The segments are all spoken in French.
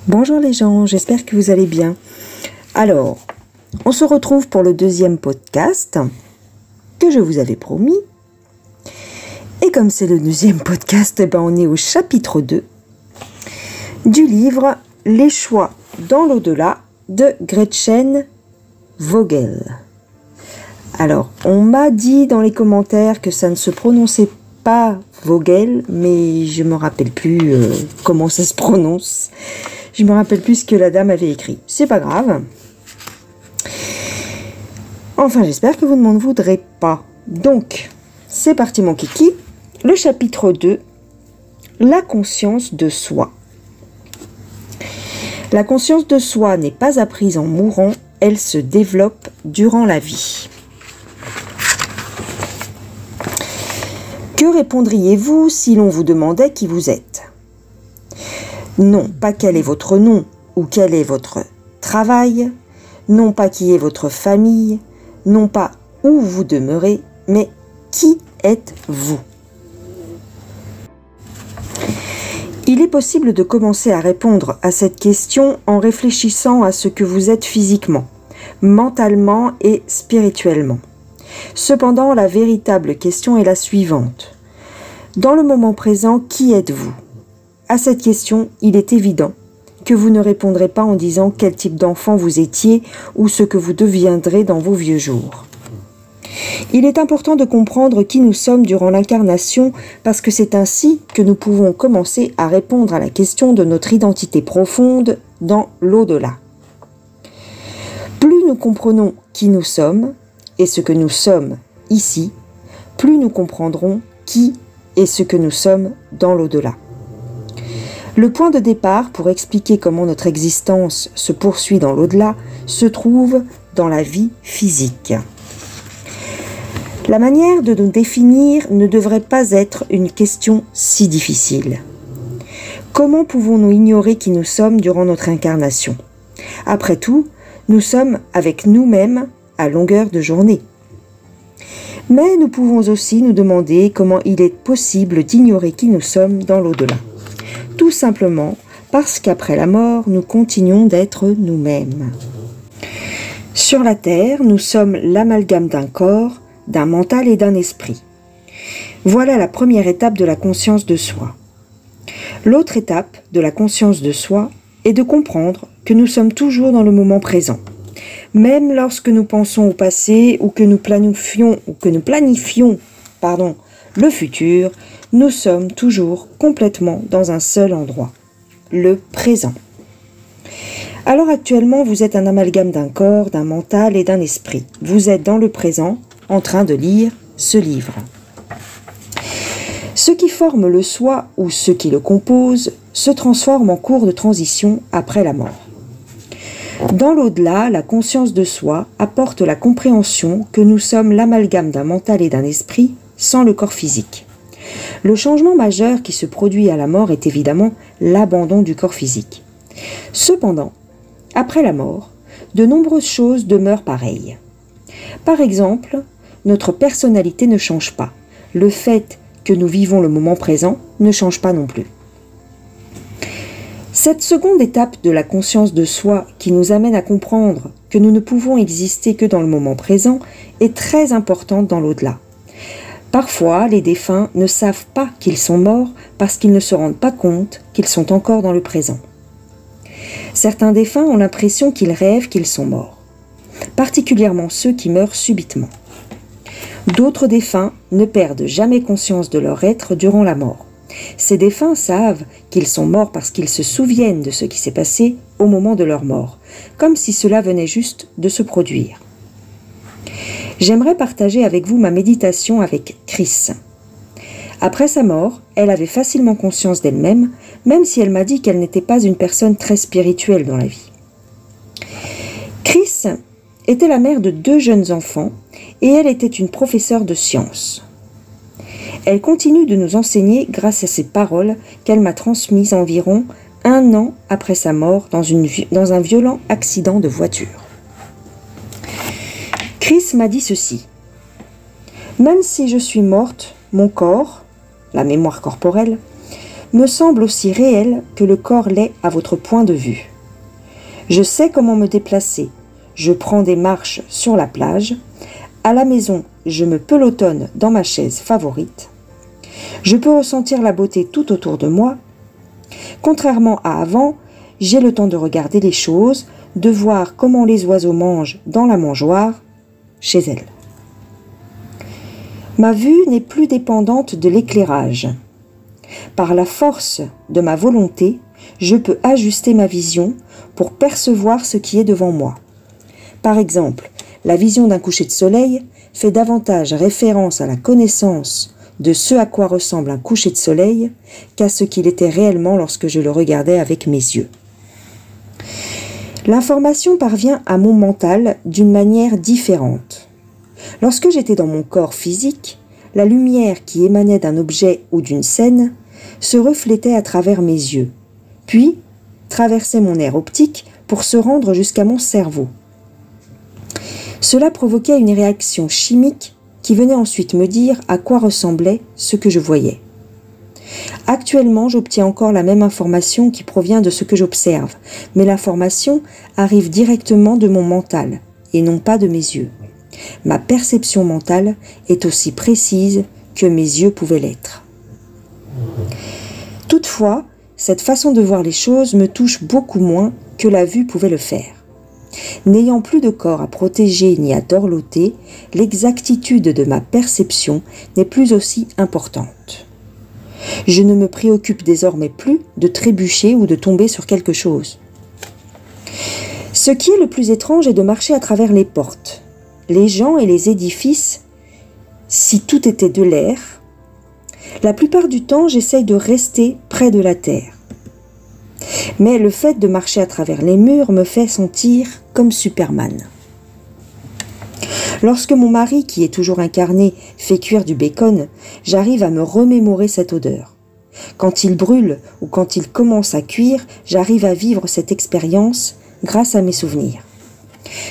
Bonjour les gens, j'espère que vous allez bien. Alors, on se retrouve pour le deuxième podcast que je vous avais promis. Et comme c'est le deuxième podcast, on est au chapitre 2 du livre « Les choix dans l'au-delà » de Gretchen Vogel. Alors, on m'a dit dans les commentaires que ça ne se prononçait pas Vogel, mais je me rappelle plus comment ça se prononce. Je me rappelle plus ce que la dame avait écrit. C'est pas grave. Enfin, j'espère que vous ne m'en voudrez pas. Donc, c'est parti mon kiki. Le chapitre 2, la conscience de soi. La conscience de soi n'est pas apprise en mourant, elle se développe durant la vie. Que répondriez-vous si l'on vous demandait qui vous êtes ? Non pas quel est votre nom ou quel est votre travail, non pas qui est votre famille, non pas où vous demeurez, mais qui êtes-vous ? Il est possible de commencer à répondre à cette question en réfléchissant à ce que vous êtes physiquement, mentalement et spirituellement. Cependant, la véritable question est la suivante. Dans le moment présent, qui êtes-vous ? À cette question, il est évident que vous ne répondrez pas en disant quel type d'enfant vous étiez ou ce que vous deviendrez dans vos vieux jours. Il est important de comprendre qui nous sommes durant l'incarnation parce que c'est ainsi que nous pouvons commencer à répondre à la question de notre identité profonde dans l'au-delà. Plus nous comprenons qui nous sommes et ce que nous sommes ici, plus nous comprendrons qui et ce que nous sommes dans l'au-delà. Le point de départ pour expliquer comment notre existence se poursuit dans l'au-delà se trouve dans la vie physique. La manière de nous définir ne devrait pas être une question si difficile. Comment pouvons-nous ignorer qui nous sommes durant notre incarnation ? Après tout, nous sommes avec nous-mêmes à longueur de journée. Mais nous pouvons aussi nous demander comment il est possible d'ignorer qui nous sommes dans l'au-delà. Tout simplement parce qu'après la mort, nous continuons d'être nous-mêmes. Sur la Terre, nous sommes l'amalgame d'un corps, d'un mental et d'un esprit. Voilà la première étape de la conscience de soi. L'autre étape de la conscience de soi est de comprendre que nous sommes toujours dans le moment présent. Même lorsque nous pensons au passé ou que nous planifions le futur, nous sommes toujours complètement dans un seul endroit, le présent. Alors actuellement, vous êtes un amalgame d'un corps, d'un mental et d'un esprit. Vous êtes dans le présent, en train de lire ce livre. Ce qui forme le soi ou ce qui le compose se transforme en cours de transition après la mort. Dans l'au-delà, la conscience de soi apporte la compréhension que nous sommes l'amalgame d'un mental et d'un esprit sans le corps physique. Le changement majeur qui se produit à la mort est évidemment l'abandon du corps physique. Cependant, après la mort, de nombreuses choses demeurent pareilles. Par exemple, notre personnalité ne change pas. Le fait que nous vivons le moment présent ne change pas non plus. Cette seconde étape de la conscience de soi qui nous amène à comprendre que nous ne pouvons exister que dans le moment présent est très importante dans l'au-delà. Parfois, les défunts ne savent pas qu'ils sont morts parce qu'ils ne se rendent pas compte qu'ils sont encore dans le présent. Certains défunts ont l'impression qu'ils rêvent qu'ils sont morts, particulièrement ceux qui meurent subitement. D'autres défunts ne perdent jamais conscience de leur être durant la mort. Ces défunts savent qu'ils sont morts parce qu'ils se souviennent de ce qui s'est passé au moment de leur mort, comme si cela venait juste de se produire. J'aimerais partager avec vous ma méditation avec Chris. Après sa mort, elle avait facilement conscience d'elle-même, même si elle m'a dit qu'elle n'était pas une personne très spirituelle dans la vie. Chris était la mère de 2 jeunes enfants et elle était une professeure de sciences. Elle continue de nous enseigner grâce à ces paroles qu'elle m'a transmises environ 1 an après sa mort dans un violent accident de voiture. Chris m'a dit ceci. Même si je suis morte, mon corps, la mémoire corporelle, me semble aussi réel que le corps l'est à votre point de vue. Je sais comment me déplacer. Je prends des marches sur la plage. À la maison, je me pelotonne dans ma chaise favorite. Je peux ressentir la beauté tout autour de moi. Contrairement à avant, j'ai le temps de regarder les choses, de voir comment les oiseaux mangent dans la mangeoire, chez elles. Ma vue n'est plus dépendante de l'éclairage. Par la force de ma volonté, je peux ajuster ma vision pour percevoir ce qui est devant moi. Par exemple, la vision d'un coucher de soleil fait davantage référence à la connaissance de ce à quoi ressemble un coucher de soleil qu'à ce qu'il était réellement lorsque je le regardais avec mes yeux. L'information parvient à mon mental d'une manière différente. Lorsque j'étais dans mon corps physique, la lumière qui émanait d'un objet ou d'une scène se reflétait à travers mes yeux, puis traversait mon nerf optique pour se rendre jusqu'à mon cerveau. Cela provoquait une réaction chimique qui venait ensuite me dire à quoi ressemblait ce que je voyais. Actuellement, j'obtiens encore la même information qui provient de ce que j'observe, mais l'information arrive directement de mon mental et non pas de mes yeux. Ma perception mentale est aussi précise que mes yeux pouvaient l'être. Toutefois, cette façon de voir les choses me touche beaucoup moins que la vue pouvait le faire. N'ayant plus de corps à protéger ni à dorloter, l'exactitude de ma perception n'est plus aussi importante. Je ne me préoccupe désormais plus de trébucher ou de tomber sur quelque chose. Ce qui est le plus étrange est de marcher à travers les portes, les gens et les édifices. Si tout était de l'air, la plupart du temps j'essaye de rester près de la terre. Mais le fait de marcher à travers les murs me fait sentir comme Superman. Lorsque mon mari, qui est toujours incarné, fait cuire du bacon, j'arrive à me remémorer cette odeur. Quand il brûle ou quand il commence à cuire, j'arrive à vivre cette expérience grâce à mes souvenirs.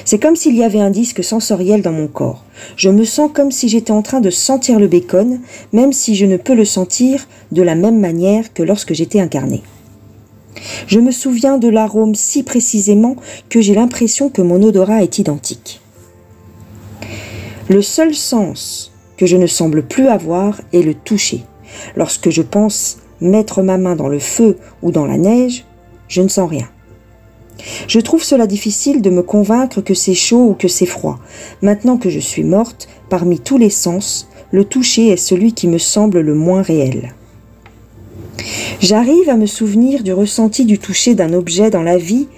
C'est comme s'il y avait un disque sensoriel dans mon corps. Je me sens comme si j'étais en train de sentir le bacon, même si je ne peux le sentir de la même manière que lorsque j'étais incarné. Je me souviens de l'arôme si précisément que j'ai l'impression que mon odorat est identique. Le seul sens que je ne semble plus avoir est le toucher. Lorsque je pense mettre ma main dans le feu ou dans la neige, je ne sens rien. Je trouve cela difficile de me convaincre que c'est chaud ou que c'est froid. Maintenant que je suis morte, parmi tous les sens, le toucher est celui qui me semble le moins réel. J'arrive à me souvenir du ressenti du toucher d'un objet dans la vie,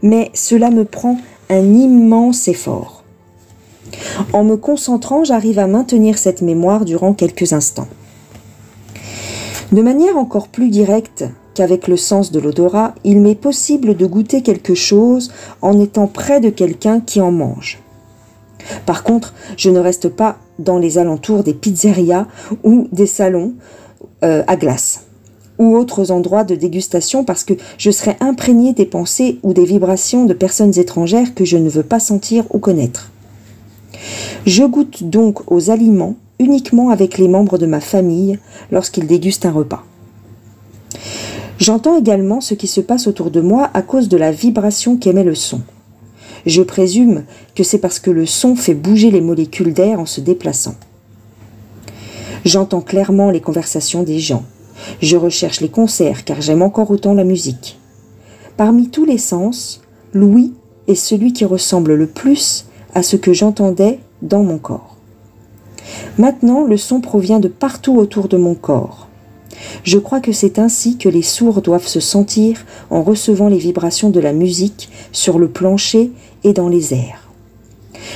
mais cela me prend un immense effort. En me concentrant, j'arrive à maintenir cette mémoire durant quelques instants. De manière encore plus directe qu'avec le sens de l'odorat, il m'est possible de goûter quelque chose en étant près de quelqu'un qui en mange. Par contre, je ne reste pas dans les alentours des pizzerias ou des salons à glace ou autres endroits de dégustation parce que je serais imprégnée des pensées ou des vibrations de personnes étrangères que je ne veux pas sentir ou connaître. Je goûte donc aux aliments uniquement avec les membres de ma famille lorsqu'ils dégustent un repas. J'entends également ce qui se passe autour de moi à cause de la vibration qu'émet le son. Je présume que c'est parce que le son fait bouger les molécules d'air en se déplaçant. J'entends clairement les conversations des gens. Je recherche les concerts car j'aime encore autant la musique. Parmi tous les sens, l'ouïe est celui qui ressemble le plus à ce que j'entendais dans mon corps. Maintenant, le son provient de partout autour de mon corps. Je crois que c'est ainsi que les sourds doivent se sentir en recevant les vibrations de la musique sur le plancher et dans les airs.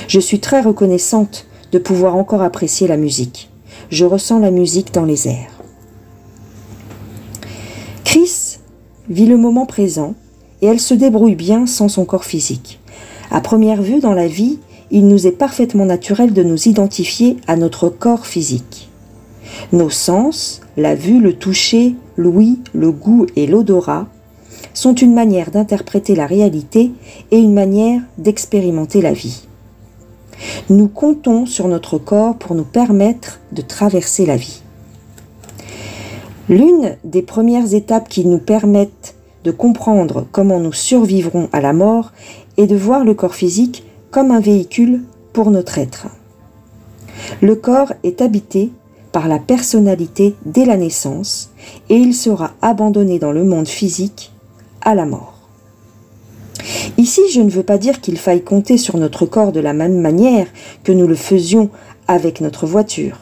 Je suis très reconnaissante de pouvoir encore apprécier la musique. Je ressens la musique dans les airs. Chris vit le moment présent et elle se débrouille bien sans son corps physique. À première vue dans la vie, il nous est parfaitement naturel de nous identifier à notre corps physique. Nos sens, la vue, le toucher, l'ouïe, le goût et l'odorat, sont une manière d'interpréter la réalité et une manière d'expérimenter la vie. Nous comptons sur notre corps pour nous permettre de traverser la vie. L'une des premières étapes qui nous permettent de comprendre comment nous survivrons à la mort est de voir le corps physique comme un véhicule pour notre être. Le corps est habité par la personnalité dès la naissance et il sera abandonné dans le monde physique à la mort. Ici, je ne veux pas dire qu'il faille compter sur notre corps de la même manière que nous le faisions avec notre voiture.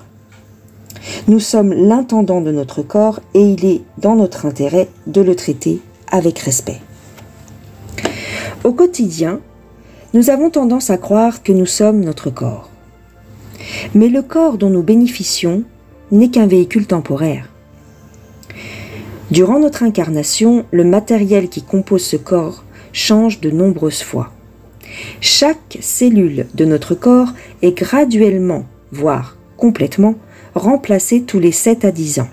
Nous sommes l'intendant de notre corps et il est dans notre intérêt de le traiter avec respect. Au quotidien, nous avons tendance à croire que nous sommes notre corps. Mais le corps dont nous bénéficions n'est qu'un véhicule temporaire. Durant notre incarnation, le matériel qui compose ce corps change de nombreuses fois. Chaque cellule de notre corps est graduellement, voire complètement, remplacée tous les 7 à 10 ans.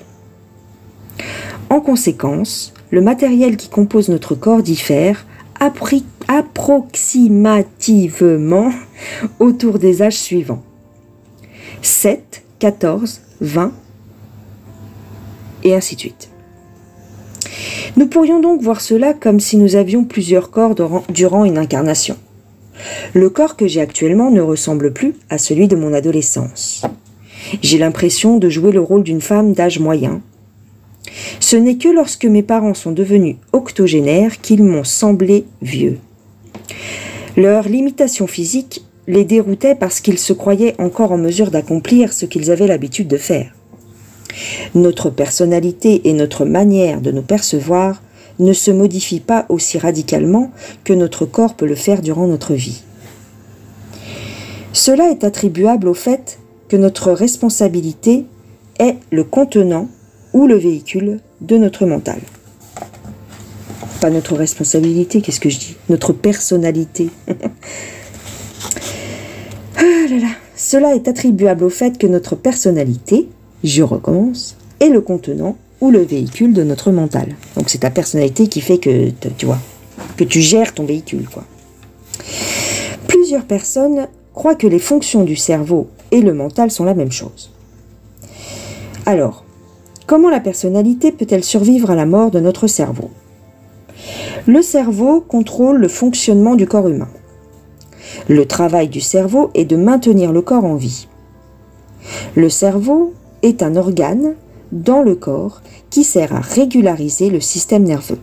En conséquence, le matériel qui compose notre corps diffère approximativement autour des âges suivants. 7, 14, 20 et ainsi de suite. Nous pourrions donc voir cela comme si nous avions plusieurs corps durant une incarnation. Le corps que j'ai actuellement ne ressemble plus à celui de mon adolescence. J'ai l'impression de jouer le rôle d'une femme d'âge moyen. Ce n'est que lorsque mes parents sont devenus octogénaires qu'ils m'ont semblé vieux. Leur limitation physique les déroutait parce qu'ils se croyaient encore en mesure d'accomplir ce qu'ils avaient l'habitude de faire. Notre personnalité et notre manière de nous percevoir ne se modifient pas aussi radicalement que notre corps peut le faire durant notre vie. Cela est attribuable au fait que notre responsabilité est le contenant ou le véhicule de notre mental. Pas notre responsabilité, qu'est-ce que je dis? Notre personnalité. Ah là là. Cela est attribuable au fait que notre personnalité, je recommence, est le contenant ou le véhicule de notre mental. Donc c'est ta personnalité qui fait que, tu vois, que tu gères ton véhicule, quoi. Plusieurs personnes croient que les fonctions du cerveau et le mental sont la même chose. Alors, comment la personnalité peut-elle survivre à la mort de notre cerveau? Le cerveau contrôle le fonctionnement du corps humain. Le travail du cerveau est de maintenir le corps en vie. Le cerveau est un organe dans le corps qui sert à régulariser le système nerveux.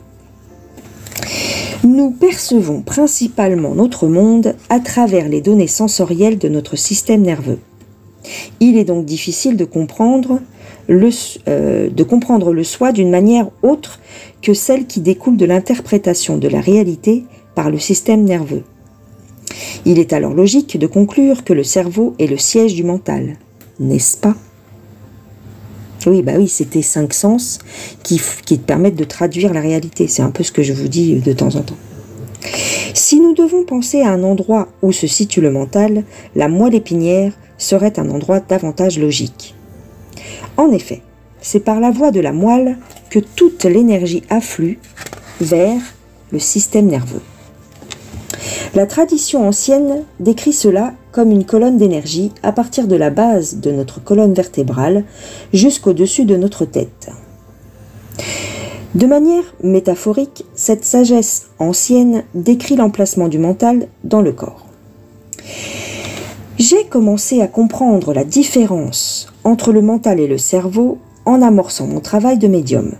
Nous percevons principalement notre monde à travers les données sensorielles de notre système nerveux. Il est donc difficile de comprendre le soi d'une manière autre que celle qui découle de l'interprétation de la réalité par le système nerveux. Il est alors logique de conclure que le cerveau est le siège du mental, n'est-ce pas? Oui, c'est tes 5 sens qui te permettent de traduire la réalité. C'est un peu ce que je vous dis de temps en temps. Si nous devons penser à un endroit où se situe le mental, la moelle épinière serait un endroit davantage logique. En effet, c'est par la voie de la moelle que toute l'énergie afflue vers le système nerveux. La tradition ancienne décrit cela comme une colonne d'énergie à partir de la base de notre colonne vertébrale jusqu'au-dessus de notre tête. De manière métaphorique, cette sagesse ancienne décrit l'emplacement du mental dans le corps. J'ai commencé à comprendre la différence entre le mental et le cerveau en amorçant mon travail de médium.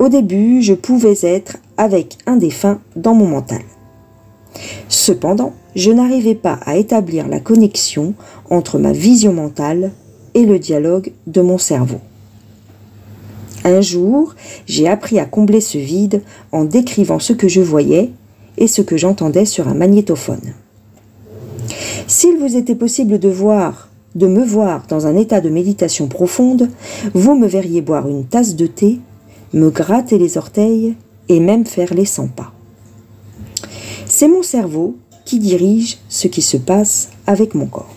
Au début, je pouvais être avec un défunt dans mon mental. Cependant, je n'arrivais pas à établir la connexion entre ma vision mentale et le dialogue de mon cerveau. Un jour, j'ai appris à combler ce vide en décrivant ce que je voyais et ce que j'entendais sur un magnétophone. S'il vous était possible de me voir dans un état de méditation profonde, vous me verriez boire une tasse de thé, me gratter les orteils et même faire les 100 pas. C'est mon cerveau qui dirige ce qui se passe avec mon corps.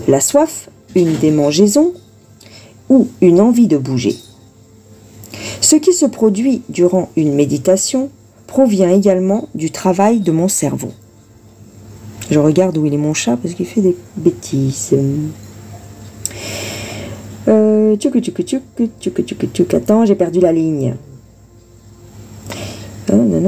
La soif, une démangeaison ou une envie de bouger. Ce qui se produit durant une méditation provient également du travail de mon cerveau. Je regarde où il est mon chat parce qu'il fait des bêtises. Attends, j'ai perdu la ligne. Non.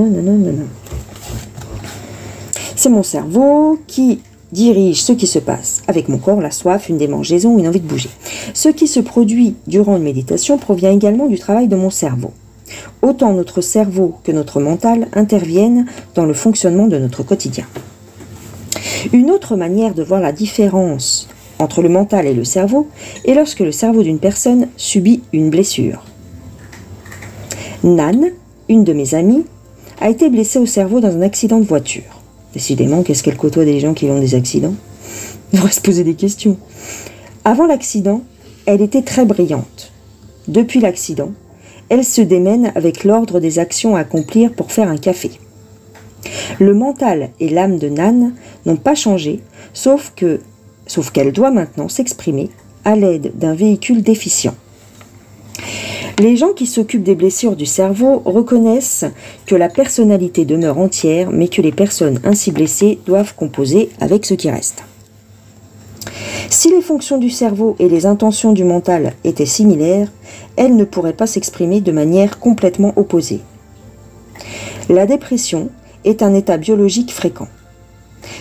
C'est mon cerveau qui dirige ce qui se passe avec mon corps, la soif, une démangeaison ou une envie de bouger. Ce qui se produit durant une méditation provient également du travail de mon cerveau. Autant notre cerveau que notre mental interviennent dans le fonctionnement de notre quotidien. Une autre manière de voir la différence entre le mental et le cerveau est lorsque le cerveau d'une personne subit une blessure. Nan, une de mes amies, a été blessée au cerveau dans un accident de voiture. Décidément, qu'est-ce qu'elle côtoie des gens qui ont des accidents? Il devrait se poser des questions. Avant l'accident, elle était très brillante. Depuis l'accident, elle se démène avec l'ordre des actions à accomplir pour faire un café. Le mental et l'âme de Nan n'ont pas changé, sauf qu'elle doit maintenant s'exprimer à l'aide d'un véhicule déficient. Les gens qui s'occupent des blessures du cerveau reconnaissent que la personnalité demeure entière, mais que les personnes ainsi blessées doivent composer avec ce qui reste. Si les fonctions du cerveau et les intentions du mental étaient similaires, elles ne pourraient pas s'exprimer de manière complètement opposée. La dépression est un état biologique fréquent.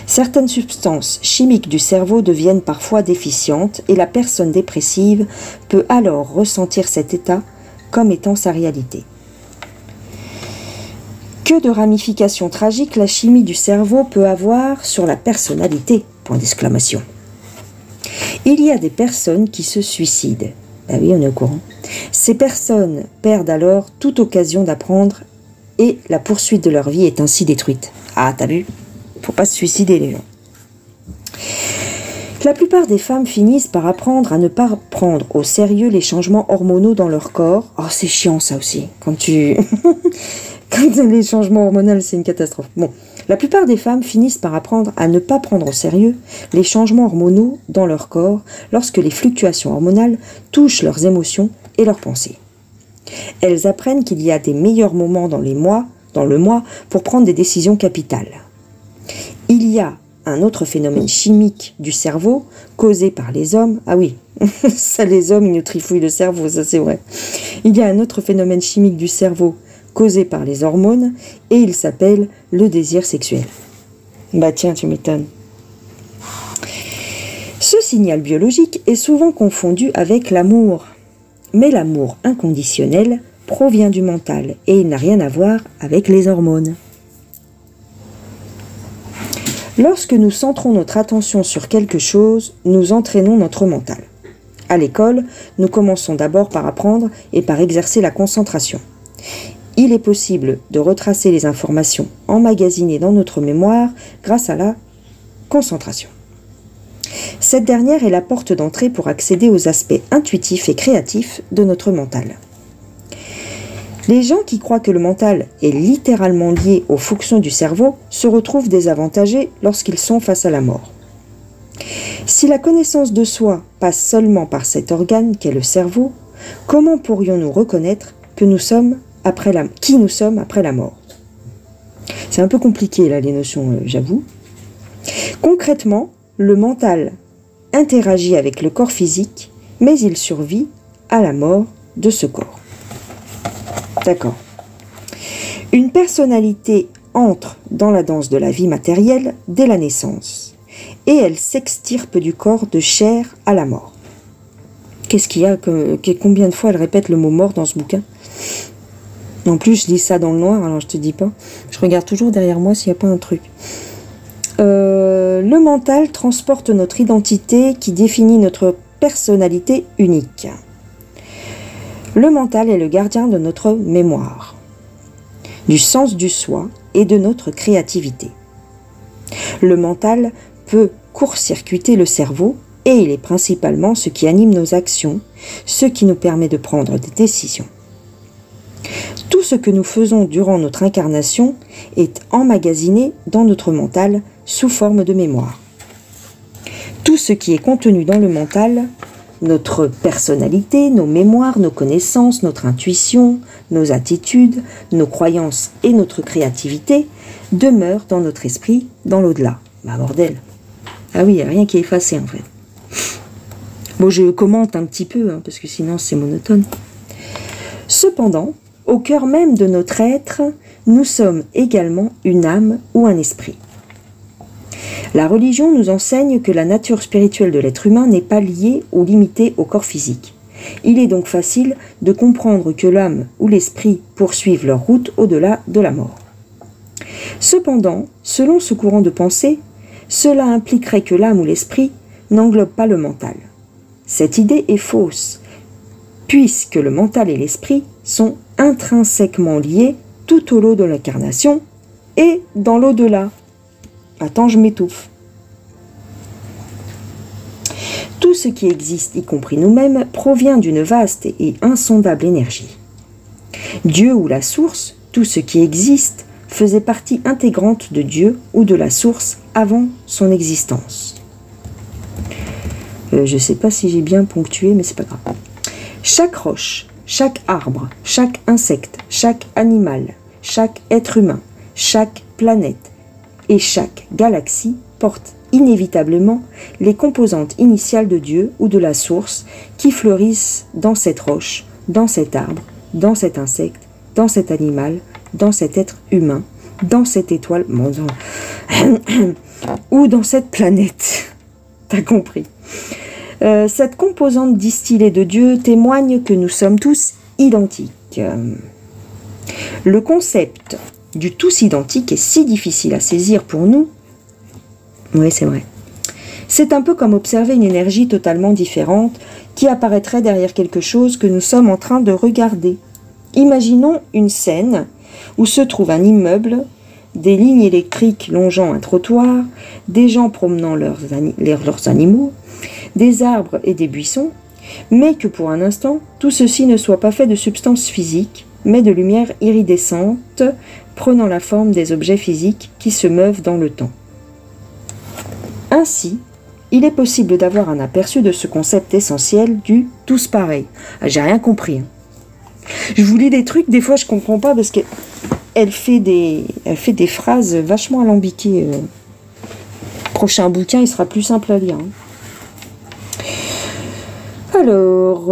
Certaines substances chimiques du cerveau deviennent parfois déficientes et la personne dépressive peut alors ressentir cet état comme étant sa réalité. Que de ramifications tragiques la chimie du cerveau peut avoir sur la personnalité ? Point d'exclamation. Il y a des personnes qui se suicident. Ah oui, on est au courant. Ces personnes perdent alors toute occasion d'apprendre et la poursuite de leur vie est ainsi détruite. Ah, t'as vu ? Faut pas se suicider, les gens. La plupart des femmes finissent par apprendre à ne pas prendre au sérieux les changements hormonaux dans leur corps. Oh, c'est chiant ça aussi. Quand les changements hormonaux, c'est une catastrophe. Bon, la plupart des femmes finissent par apprendre à ne pas prendre au sérieux les changements hormonaux dans leur corps lorsque les fluctuations hormonales touchent leurs émotions et leurs pensées. Elles apprennent qu'il y a des meilleurs moments dans le mois pour prendre des décisions capitales. Il y a un autre phénomène chimique du cerveau causé par les hommes. Ah oui, ça les hommes, ils nous trifouillent le cerveau, ça c'est vrai. Il y a un autre phénomène chimique du cerveau causé par les hormones et il s'appelle le désir sexuel. Bah tiens, tu m'étonnes. Ce signal biologique est souvent confondu avec l'amour. Mais l'amour inconditionnel provient du mental et il n'a rien à voir avec les hormones. Lorsque nous centrons notre attention sur quelque chose, nous entraînons notre mental. À l'école, nous commençons d'abord par apprendre et par exercer la concentration. Il est possible de retracer les informations emmagasinées dans notre mémoire grâce à la concentration. Cette dernière est la porte d'entrée pour accéder aux aspects intuitifs et créatifs de notre mental. Les gens qui croient que le mental est littéralement lié aux fonctions du cerveau se retrouvent désavantagés lorsqu'ils sont face à la mort. Si la connaissance de soi passe seulement par cet organe qu'est le cerveau, comment pourrions-nous reconnaître qui nous sommes après la mort ? C'est un peu compliqué là les notions, j'avoue. Concrètement, le mental interagit avec le corps physique, mais il survit à la mort de ce corps. D'accord. Une personnalité entre dans la danse de la vie matérielle dès la naissance et elle s'extirpe du corps de chair à la mort. Qu'est-ce qu'il y a combien de fois elle répète le mot mort dans ce bouquin ? En plus, je lis ça dans le noir, alors je te dis pas. Je regarde toujours derrière moi s'il n'y a pas un truc. Le mental transporte notre identité qui définit notre personnalité unique. Le mental est le gardien de notre mémoire, du sens du soi et de notre créativité. Le mental peut court-circuiter le cerveau et il est principalement ce qui anime nos actions, ce qui nous permet de prendre des décisions. Tout ce que nous faisons durant notre incarnation est emmagasiné dans notre mental sous forme de mémoire. Tout ce qui est contenu dans le mental, notre personnalité, nos mémoires, nos connaissances, notre intuition, nos attitudes, nos croyances et notre créativité demeurent dans notre esprit, dans l'au-delà. Bah bordel. Ah oui, il n'y a rien qui est effacé en fait. Bon, je commente un petit peu, hein, parce que sinon c'est monotone. Cependant, au cœur même de notre être, nous sommes également une âme ou un esprit. La religion nous enseigne que la nature spirituelle de l'être humain n'est pas liée ou limitée au corps physique. Il est donc facile de comprendre que l'âme ou l'esprit poursuivent leur route au-delà de la mort. Cependant, selon ce courant de pensée, cela impliquerait que l'âme ou l'esprit n'englobe pas le mental. Cette idée est fausse, puisque le mental et l'esprit sont intrinsèquement liés tout au long de l'incarnation et dans l'au-delà. Attends, je m'étouffe. Tout ce qui existe, y compris nous-mêmes, provient d'une vaste et insondable énergie. Dieu ou la source, tout ce qui existe, faisait partie intégrante de Dieu ou de la source avant son existence. Je ne sais pas si j'ai bien ponctué, mais c'est pas grave. Chaque roche, chaque arbre, chaque insecte, chaque animal, chaque être humain, chaque planète et chaque galaxie porte inévitablement les composantes initiales de Dieu ou de la source qui fleurissent dans cette roche, dans cet arbre, dans cet insecte, dans cet animal, dans cet être humain, dans cette étoile, ou dans cette planète. T'as compris. Cette composante distillée de Dieu témoigne que nous sommes tous identiques. Le concept du tous identique est si difficile à saisir pour nous. Oui, c'est vrai. C'est un peu comme observer une énergie totalement différente qui apparaîtrait derrière quelque chose que nous sommes en train de regarder. Imaginons une scène où se trouve un immeuble, des lignes électriques longeant un trottoir, des gens promenant leurs animaux, des arbres et des buissons, mais que pour un instant, tout ceci ne soit pas fait de substances physiques, mais de lumière iridescente, prenant la forme des objets physiques qui se meuvent dans le temps. Ainsi, il est possible d'avoir un aperçu de ce concept essentiel du « tous pareil ». J'ai rien compris. Hein. Je vous lis des trucs, des fois je comprends pas parce qu'elle fait des phrases vachement alambiquées. Prochain bouquin, il sera plus simple à lire. Hein. Alors,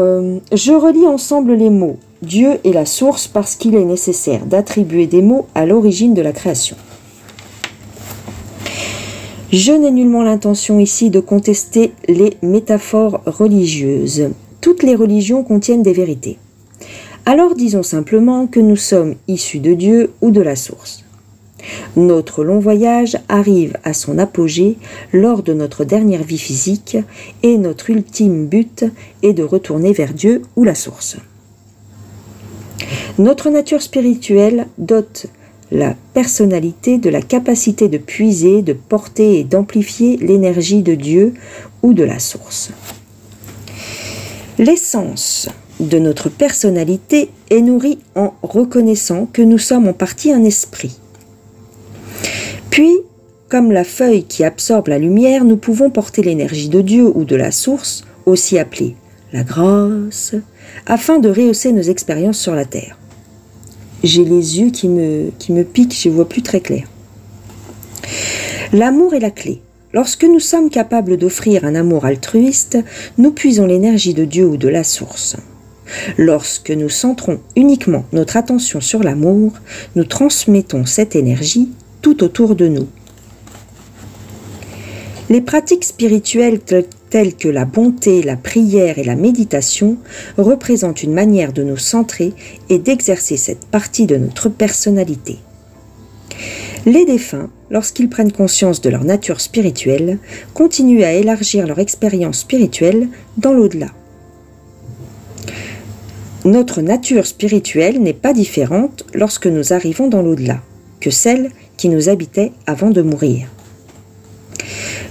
je relis ensemble les mots « Dieu est la source » parce qu'il est nécessaire d'attribuer des mots à l'origine de la création. Je n'ai nullement l'intention ici de contester les métaphores religieuses. Toutes les religions contiennent des vérités. Alors disons simplement que nous sommes issus de Dieu ou de la source. Notre long voyage arrive à son apogée lors de notre dernière vie physique et notre ultime but est de retourner vers Dieu ou la source. Notre nature spirituelle dote la personnalité de la capacité de puiser, de porter et d'amplifier l'énergie de Dieu ou de la source. L'essence de notre personnalité est nourrie en reconnaissant que nous sommes en partie un esprit. Puis, comme la feuille qui absorbe la lumière, nous pouvons porter l'énergie de Dieu ou de la source, aussi appelée la grâce, afin de rehausser nos expériences sur la terre. J'ai les yeux qui me piquent, je ne vois plus très clair. L'amour est la clé. Lorsque nous sommes capables d'offrir un amour altruiste, nous puisons l'énergie de Dieu ou de la source. Lorsque nous centrons uniquement notre attention sur l'amour, nous transmettons cette énergie tout autour de nous. Les pratiques spirituelles telles que la bonté, la prière et la méditation représentent une manière de nous centrer et d'exercer cette partie de notre personnalité. Les défunts, lorsqu'ils prennent conscience de leur nature spirituelle, continuent à élargir leur expérience spirituelle dans l'au-delà. Notre nature spirituelle n'est pas différente lorsque nous arrivons dans l'au-delà que celle qui nous habitait avant de mourir.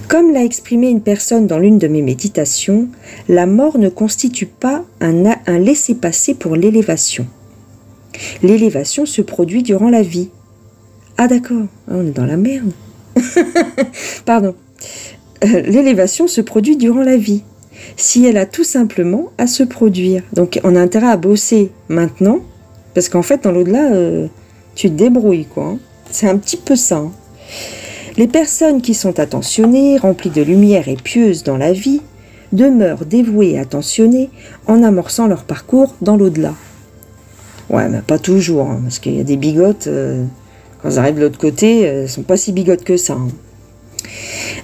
Comme l'a exprimé une personne dans l'une de mes méditations, la mort ne constitue pas un laissez-passer pour l'élévation. L'élévation se produit durant la vie. Ah d'accord, on est dans la merde. Pardon. L'élévation se produit durant la vie, si elle a tout simplement à se produire. Donc on a intérêt à bosser maintenant, parce qu'en fait dans l'au-delà, tu te débrouilles quoi. Hein. C'est un petit peu ça. Hein. Les personnes qui sont attentionnées, remplies de lumière et pieuses dans la vie, demeurent dévoués et attentionnés en amorçant leur parcours dans l'au-delà. Ouais, mais pas toujours, hein, parce qu'il y a des bigotes, quand ils arrivent de l'autre côté, elles ne sont pas si bigotes que ça. Hein.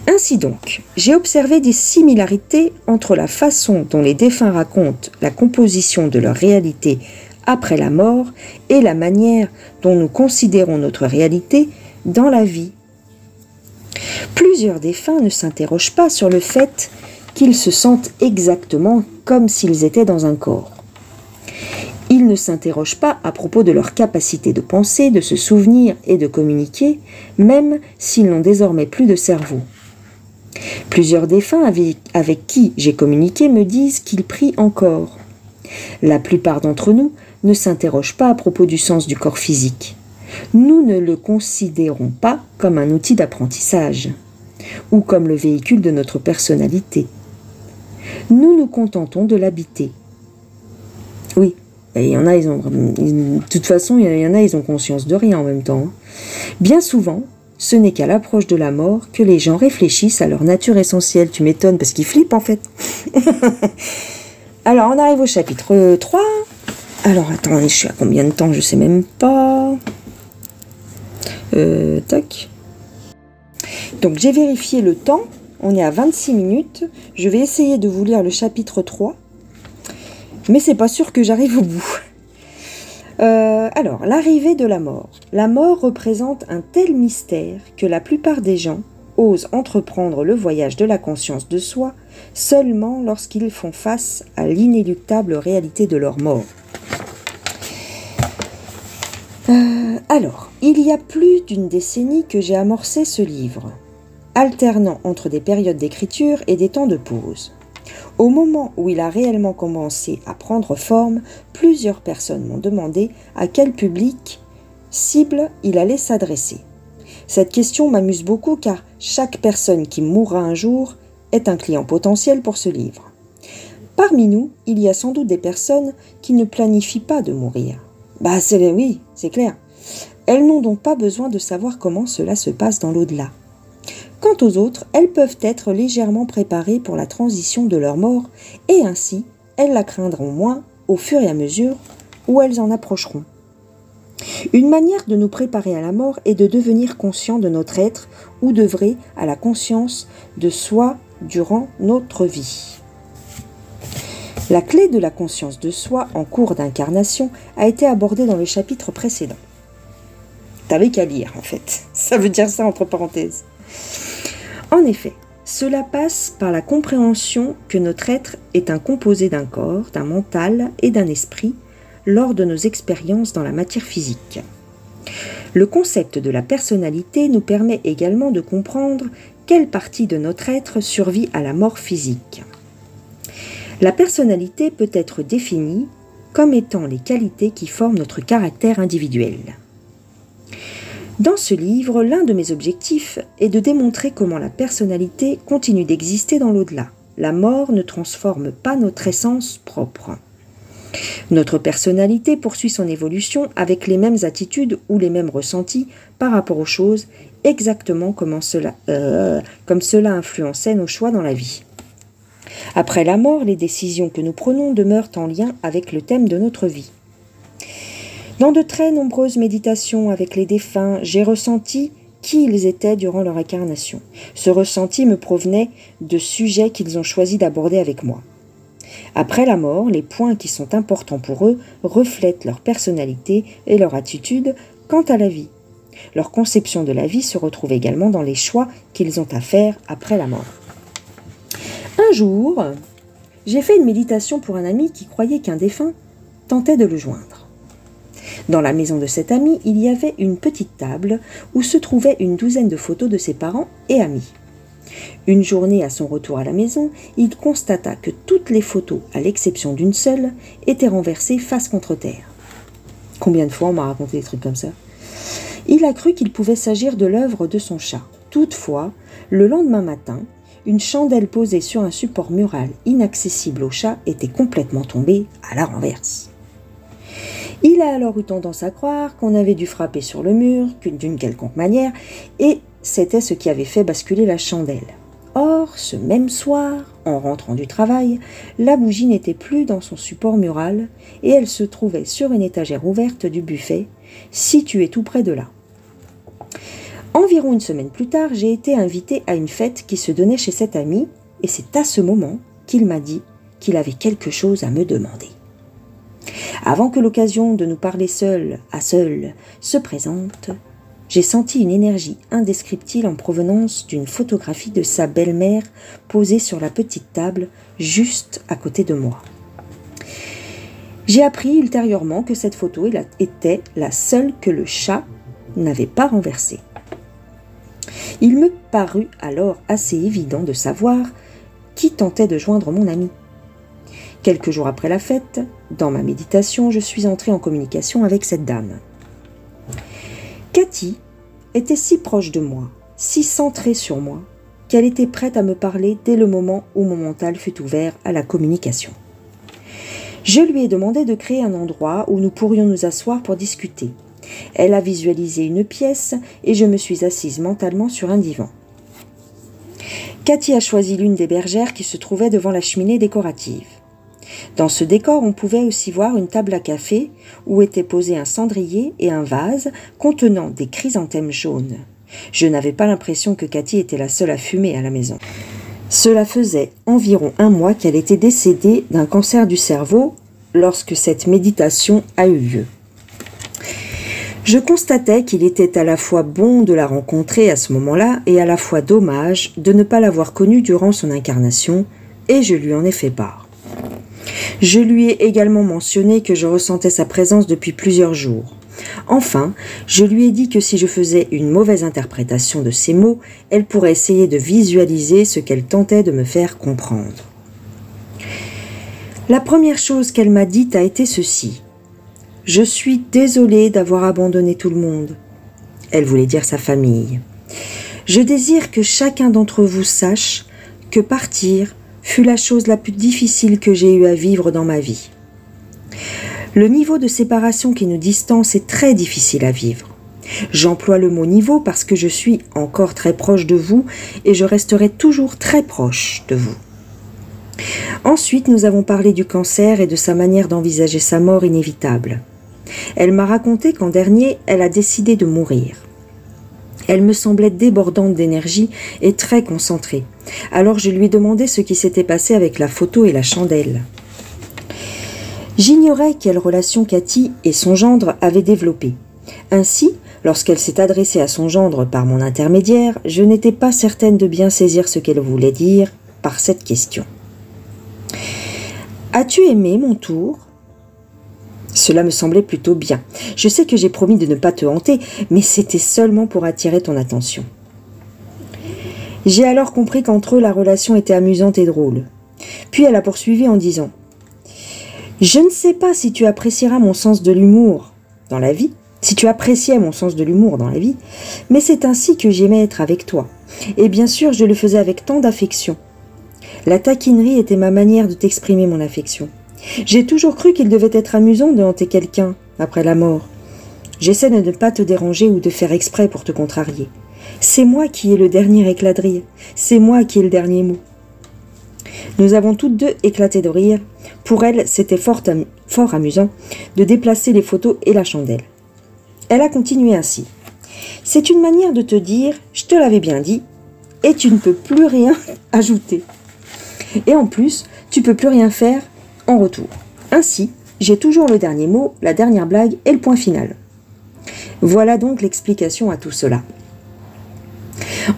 Ainsi donc, j'ai observé des similarités entre la façon dont les défunts racontent la composition de leur réalité après la mort et la manière dont nous considérons notre réalité dans la vie. Plusieurs défunts ne s'interrogent pas sur le fait qu'ils se sentent exactement comme s'ils étaient dans un corps. Ils ne s'interrogent pas à propos de leur capacité de penser, de se souvenir et de communiquer, même s'ils n'ont désormais plus de cerveau. Plusieurs défunts avec qui j'ai communiqué me disent qu'ils prient encore. La plupart d'entre nous ne s'interrogent pas à propos du sens du corps physique. Nous ne le considérons pas comme un outil d'apprentissage ou comme le véhicule de notre personnalité. Nous nous contentons de l'habiter. Oui, il y en a, de toute façon, il y en a, ils ont conscience de rien en même temps. Bien souvent, ce n'est qu'à l'approche de la mort que les gens réfléchissent à leur nature essentielle. Tu m'étonnes parce qu'ils flippent en fait. Alors, on arrive au chapitre 3. Alors, attendez, je suis à combien de temps? Je sais même pas. Tac. Donc, j'ai vérifié le temps. On est à 26 minutes. Je vais essayer de vous lire le chapitre 3. Mais c'est pas sûr que j'arrive au bout. Alors, l'arrivée de la mort. La mort représente un tel mystère que la plupart des gens osent entreprendre le voyage de la conscience de soi seulement lorsqu'ils font face à l'inéluctable réalité de leur mort. Alors, il y a plus d'une décennie que j'ai amorcé ce livre, alternant entre des périodes d'écriture et des temps de pause. Au moment où il a réellement commencé à prendre forme, plusieurs personnes m'ont demandé à quel public cible il allait s'adresser. Cette question m'amuse beaucoup car chaque personne qui mourra un jour est un client potentiel pour ce livre. Parmi nous, il y a sans doute des personnes qui ne planifient pas de mourir. Oui, c'est clair. Elles n'ont donc pas besoin de savoir comment cela se passe dans l'au-delà. Quant aux autres, elles peuvent être légèrement préparées pour la transition de leur mort et ainsi, elles la craindront moins au fur et à mesure où elles en approcheront. Une manière de nous préparer à la mort est de devenir conscient de notre être ou d'œuvrer à la conscience de soi durant notre vie. La clé de la conscience de soi en cours d'incarnation a été abordée dans le chapitre précédent. T'avais qu'à lire en fait, ça veut dire ça entre parenthèses. En effet, cela passe par la compréhension que notre être est un composé d'un corps, d'un mental et d'un esprit lors de nos expériences dans la matière physique. Le concept de la personnalité nous permet également de comprendre quelle partie de notre être survit à la mort physique. La personnalité peut être définie comme étant les qualités qui forment notre caractère individuel. Dans ce livre, l'un de mes objectifs est de démontrer comment la personnalité continue d'exister dans l'au-delà. La mort ne transforme pas notre essence propre. Notre personnalité poursuit son évolution avec les mêmes attitudes ou les mêmes ressentis par rapport aux choses, exactement comme cela influençait nos choix dans la vie. Après la mort, les décisions que nous prenons demeurent en lien avec le thème de notre vie. Dans de très nombreuses méditations avec les défunts, j'ai ressenti qui ils étaient durant leur incarnation. Ce ressenti me provenait de sujets qu'ils ont choisi d'aborder avec moi. Après la mort, les points qui sont importants pour eux reflètent leur personnalité et leur attitude quant à la vie. Leur conception de la vie se retrouve également dans les choix qu'ils ont à faire après la mort. Un jour, j'ai fait une méditation pour un ami qui croyait qu'un défunt tentait de le joindre. Dans la maison de cet ami, il y avait une petite table où se trouvaient une douzaine de photos de ses parents et amis. Une journée à son retour à la maison, il constata que toutes les photos, à l'exception d'une seule, étaient renversées face contre terre. Combien de fois on m'a raconté des trucs comme ça? Il a cru qu'il pouvait s'agir de l'œuvre de son chat. Toutefois, le lendemain matin, une chandelle posée sur un support mural inaccessible au chat était complètement tombée à la renverse. Il a alors eu tendance à croire qu'on avait dû frapper sur le mur d'une quelconque manière, et c'était ce qui avait fait basculer la chandelle. Or, Alors, ce même soir, en rentrant du travail, la bougie n'était plus dans son support mural et elle se trouvait sur une étagère ouverte du buffet, située tout près de là. Environ une semaine plus tard, j'ai été invitée à une fête qui se donnait chez cet ami et c'est à ce moment qu'il m'a dit qu'il avait quelque chose à me demander. Avant que l'occasion de nous parler seul à seul se présente, j'ai senti une énergie indescriptible en provenance d'une photographie de sa belle-mère posée sur la petite table juste à côté de moi. J'ai appris ultérieurement que cette photo était la seule que le chat n'avait pas renversée. Il me parut alors assez évident de savoir qui tentait de joindre mon ami. Quelques jours après la fête, dans ma méditation, je suis entrée en communication avec cette dame. Cathy était si proche de moi, si centrée sur moi, qu'elle était prête à me parler dès le moment où mon mental fut ouvert à la communication. Je lui ai demandé de créer un endroit où nous pourrions nous asseoir pour discuter. Elle a visualisé une pièce et je me suis assise mentalement sur un divan. Cathy a choisi l'une des bergères qui se trouvait devant la cheminée décorative. Dans ce décor, on pouvait aussi voir une table à café où étaient posés un cendrier et un vase contenant des chrysanthèmes jaunes. Je n'avais pas l'impression que Cathy était la seule à fumer à la maison. Cela faisait environ 1 mois qu'elle était décédée d'un cancer du cerveau lorsque cette méditation a eu lieu. Je constatais qu'il était à la fois bon de la rencontrer à ce moment-là et à la fois dommage de ne pas l'avoir connue durant son incarnation, et je lui en ai fait part. Je lui ai également mentionné que je ressentais sa présence depuis plusieurs jours. Enfin, je lui ai dit que si je faisais une mauvaise interprétation de ses mots, elle pourrait essayer de visualiser ce qu'elle tentait de me faire comprendre. La première chose qu'elle m'a dite a été ceci. « Je suis désolée d'avoir abandonné tout le monde. » Elle voulait dire sa famille. « Je désire que chacun d'entre vous sache que partir fut la chose la plus difficile que j'ai eu à vivre dans ma vie. Le niveau de séparation qui nous distance est très difficile à vivre. J'emploie le mot niveau parce que je suis encore très proche de vous et je resterai toujours très proche de vous. Ensuite, nous avons parlé du cancer et de sa manière d'envisager sa mort inévitable. Elle m'a raconté qu'en dernier, elle a décidé de mourir. Elle me semblait débordante d'énergie et très concentrée. Alors je lui ai demandé ce qui s'était passé avec la photo et la chandelle. J'ignorais quelle relation Cathy et son gendre avaient développée. Ainsi, lorsqu'elle s'est adressée à son gendre par mon intermédiaire, je n'étais pas certaine de bien saisir ce qu'elle voulait dire par cette question. « As-tu aimé mon tour ?» Cela me semblait plutôt bien. Je sais que j'ai promis de ne pas te hanter, mais c'était seulement pour attirer ton attention. J'ai alors compris qu'entre eux, la relation était amusante et drôle. Puis elle a poursuivi en disant « Je ne sais pas si tu apprécieras mon sens de l'humour dans la vie, si tu appréciais mon sens de l'humour dans la vie, mais c'est ainsi que j'aimais être avec toi. Et bien sûr, je le faisais avec tant d'affection. La taquinerie était ma manière de t'exprimer mon affection. J'ai toujours cru qu'il devait être amusant de hanter quelqu'un après la mort. J'essaie de ne pas te déranger ou de faire exprès pour te contrarier. C'est moi qui ai le dernier éclat de rire. C'est moi qui ai le dernier mot. » Nous avons toutes deux éclaté de rire. Pour elle, c'était fort amusant de déplacer les photos et la chandelle. Elle a continué ainsi. « C'est une manière de te dire « je te l'avais bien dit » et tu ne peux plus rien ajouter. Et en plus, tu peux plus rien faire en retour. Ainsi, j'ai toujours le dernier mot, la dernière blague et le point final. Voilà donc l'explication à tout cela.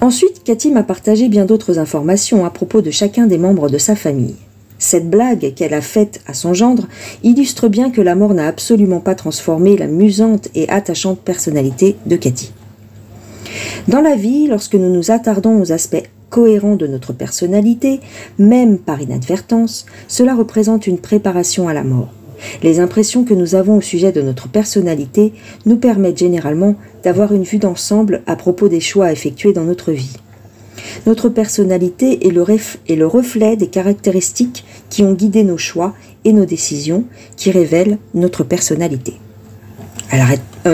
Ensuite, Cathy m'a partagé bien d'autres informations à propos de chacun des membres de sa famille. Cette blague qu'elle a faite à son gendre illustre bien que la mort n'a absolument pas transformé l'amusante et attachante personnalité de Cathy. Dans la vie, lorsque nous nous attardons aux aspects cohérents de notre personnalité, même par inadvertance, cela représente une préparation à la mort. Les impressions que nous avons au sujet de notre personnalité nous permettent généralement d'avoir une vue d'ensemble à propos des choix effectués dans notre vie. Notre personnalité est le reflet des caractéristiques qui ont guidé nos choix et nos décisions, qui révèlent notre personnalité. Alors,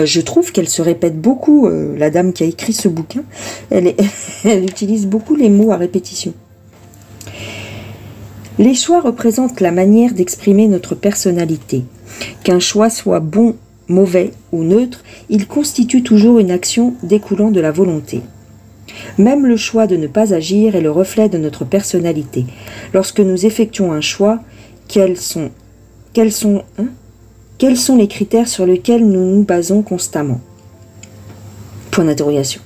je trouve qu'elle se répète beaucoup, la dame qui a écrit ce bouquin, elle utilise beaucoup les mots à répétition. Les choix représentent la manière d'exprimer notre personnalité. Qu'un choix soit bon, mauvais ou neutre, il constitue toujours une action découlant de la volonté. Même le choix de ne pas agir est le reflet de notre personnalité. Lorsque nous effectuons un choix, quels sont les critères sur lesquels nous nous basons constamment? Point d'interrogation.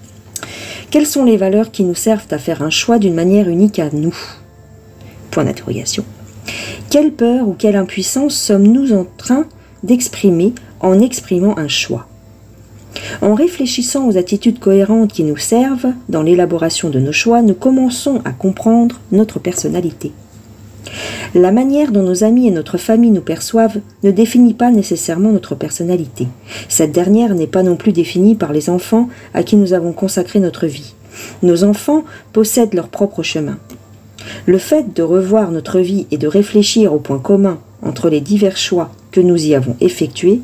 Quelles sont les valeurs qui nous servent à faire un choix d'une manière unique à nous? Point d'interrogation. Quelle peur ou quelle impuissance sommes-nous en train d'exprimer en exprimant un choix? En réfléchissant aux attitudes cohérentes qui nous servent dans l'élaboration de nos choix, nous commençons à comprendre notre personnalité. La manière dont nos amis et notre famille nous perçoivent ne définit pas nécessairement notre personnalité. Cette dernière n'est pas non plus définie par les enfants à qui nous avons consacré notre vie. Nos enfants possèdent leur propre chemin. Le fait de revoir notre vie et de réfléchir aux points communs entre les divers choix que nous y avons effectués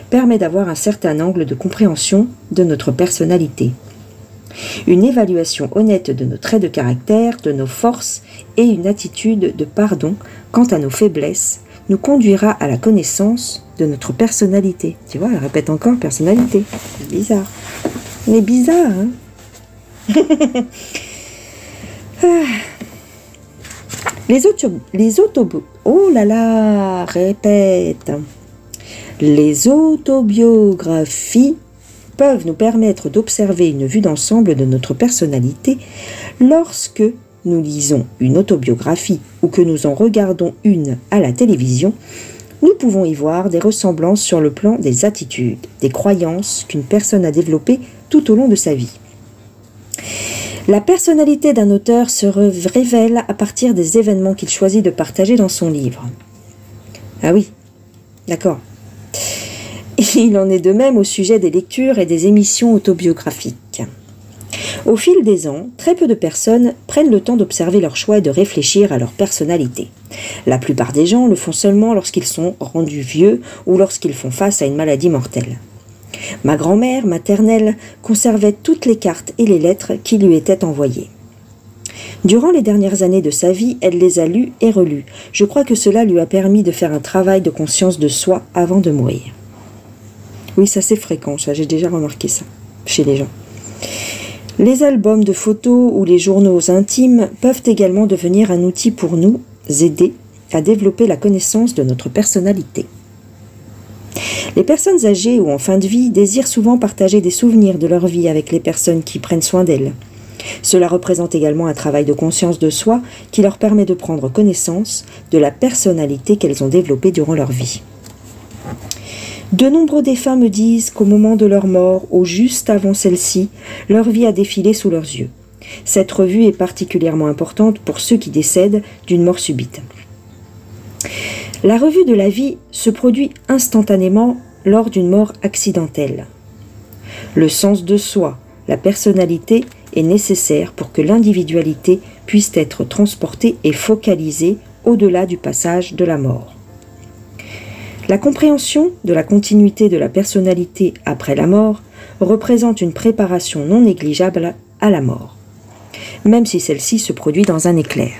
permet d'avoir un certain angle de compréhension de notre personnalité. Une évaluation honnête de nos traits de caractère, de nos forces et une attitude de pardon quant à nos faiblesses nous conduira à la connaissance de notre personnalité. Tu vois, elle répète encore personnalité. C'est bizarre. Mais bizarre, hein? Oh là là, répète. Les autobiographies peuvent nous permettre d'observer une vue d'ensemble de notre personnalité lorsque nous lisons une autobiographie ou que nous en regardons une à la télévision. Nous pouvons y voir des ressemblances sur le plan des attitudes, des croyances qu'une personne a développées tout au long de sa vie. La personnalité d'un auteur se révèle à partir des événements qu'il choisit de partager dans son livre. Ah oui, d'accord. Il en est de même au sujet des lectures et des émissions autobiographiques. Au fil des ans, très peu de personnes prennent le temps d'observer leurs choix et de réfléchir à leur personnalité. La plupart des gens le font seulement lorsqu'ils sont rendus vieux ou lorsqu'ils font face à une maladie mortelle. Ma grand-mère maternelle conservait toutes les cartes et les lettres qui lui étaient envoyées. Durant les dernières années de sa vie, elle les a lues et relues. Je crois que cela lui a permis de faire un travail de conscience de soi avant de mourir. Oui, ça c'est fréquent, ça, j'ai déjà remarqué ça chez les gens. Les albums de photos ou les journaux intimes peuvent également devenir un outil pour nous aider à développer la connaissance de notre personnalité. Les personnes âgées ou en fin de vie désirent souvent partager des souvenirs de leur vie avec les personnes qui prennent soin d'elles. Cela représente également un travail de conscience de soi qui leur permet de prendre connaissance de la personnalité qu'elles ont développée durant leur vie. De nombreux défunts me disent qu'au moment de leur mort, ou juste avant celle-ci, leur vie a défilé sous leurs yeux. Cette revue est particulièrement importante pour ceux qui décèdent d'une mort subite. La revue de la vie se produit instantanément lors d'une mort accidentelle. Le sens de soi, la personnalité, est nécessaire pour que l'individualité puisse être transportée et focalisée au-delà du passage de la mort. La compréhension de la continuité de la personnalité après la mort représente une préparation non négligeable à la mort, même si celle-ci se produit dans un éclair.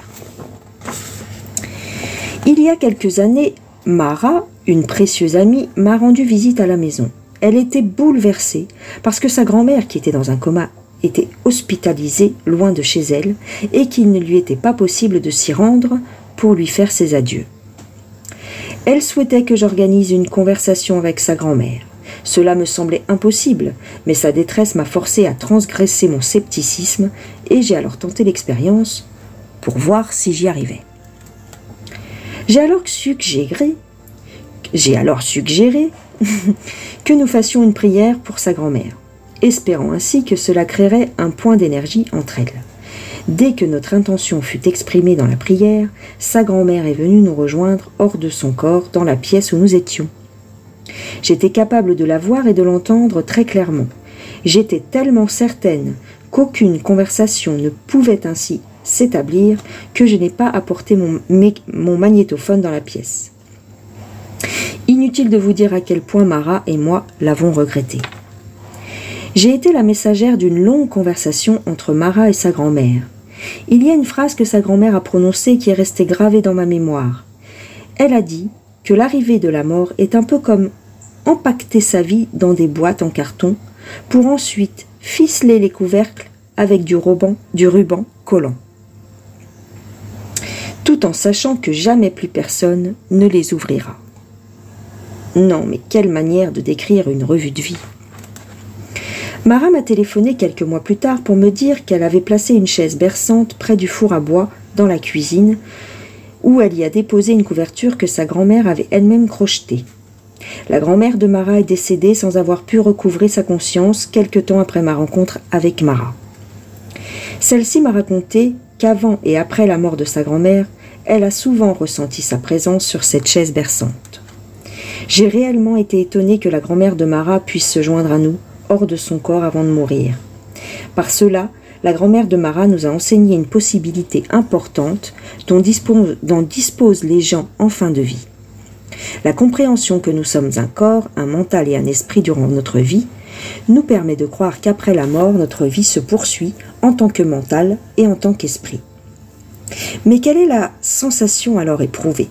Il y a quelques années, Mara, une précieuse amie, m'a rendu visite à la maison. Elle était bouleversée parce que sa grand-mère, qui était dans un coma, était hospitalisée loin de chez elle et qu'il ne lui était pas possible de s'y rendre pour lui faire ses adieux. Elle souhaitait que j'organise une conversation avec sa grand-mère. Cela me semblait impossible, mais sa détresse m'a forcé à transgresser mon scepticisme et j'ai alors tenté l'expérience pour voir si j'y arrivais. J'ai alors suggéré que nous fassions une prière pour sa grand-mère, espérant ainsi que cela créerait un point d'énergie entre elles. Dès que notre intention fut exprimée dans la prière, sa grand-mère est venue nous rejoindre hors de son corps dans la pièce où nous étions. J'étais capable de la voir et de l'entendre très clairement. J'étais tellement certaine qu'aucune conversation ne pouvait ainsi s'établir que je n'ai pas apporté mon magnétophone dans la pièce. Inutile de vous dire à quel point Mara et moi l'avons regretté. J'ai été la messagère d'une longue conversation entre Mara et sa grand-mère. Il y a une phrase que sa grand-mère a prononcée qui est restée gravée dans ma mémoire. Elle a dit que l'arrivée de la mort est un peu comme empaqueter sa vie dans des boîtes en carton pour ensuite ficeler les couvercles avec du ruban collant, tout en sachant que jamais plus personne ne les ouvrira. Non, mais quelle manière de décrire une revue de vie. Mara m'a téléphoné quelques mois plus tard pour me dire qu'elle avait placé une chaise berçante près du four à bois dans la cuisine, où elle y a déposé une couverture que sa grand-mère avait elle-même crochetée. La grand-mère de Mara est décédée sans avoir pu recouvrer sa conscience quelque temps après ma rencontre avec Mara. Celle-ci m'a raconté qu'avant et après la mort de sa grand-mère, elle a souvent ressenti sa présence sur cette chaise berçante. J'ai réellement été étonnée que la grand-mère de Mara puisse se joindre à nous, hors de son corps avant de mourir. Par cela, la grand-mère de Mara nous a enseigné une possibilité importante dont disposent les gens en fin de vie. La compréhension que nous sommes un corps, un mental et un esprit durant notre vie nous permet de croire qu'après la mort, notre vie se poursuit en tant que mental et en tant qu'esprit. Mais quelle est la sensation alors éprouvée?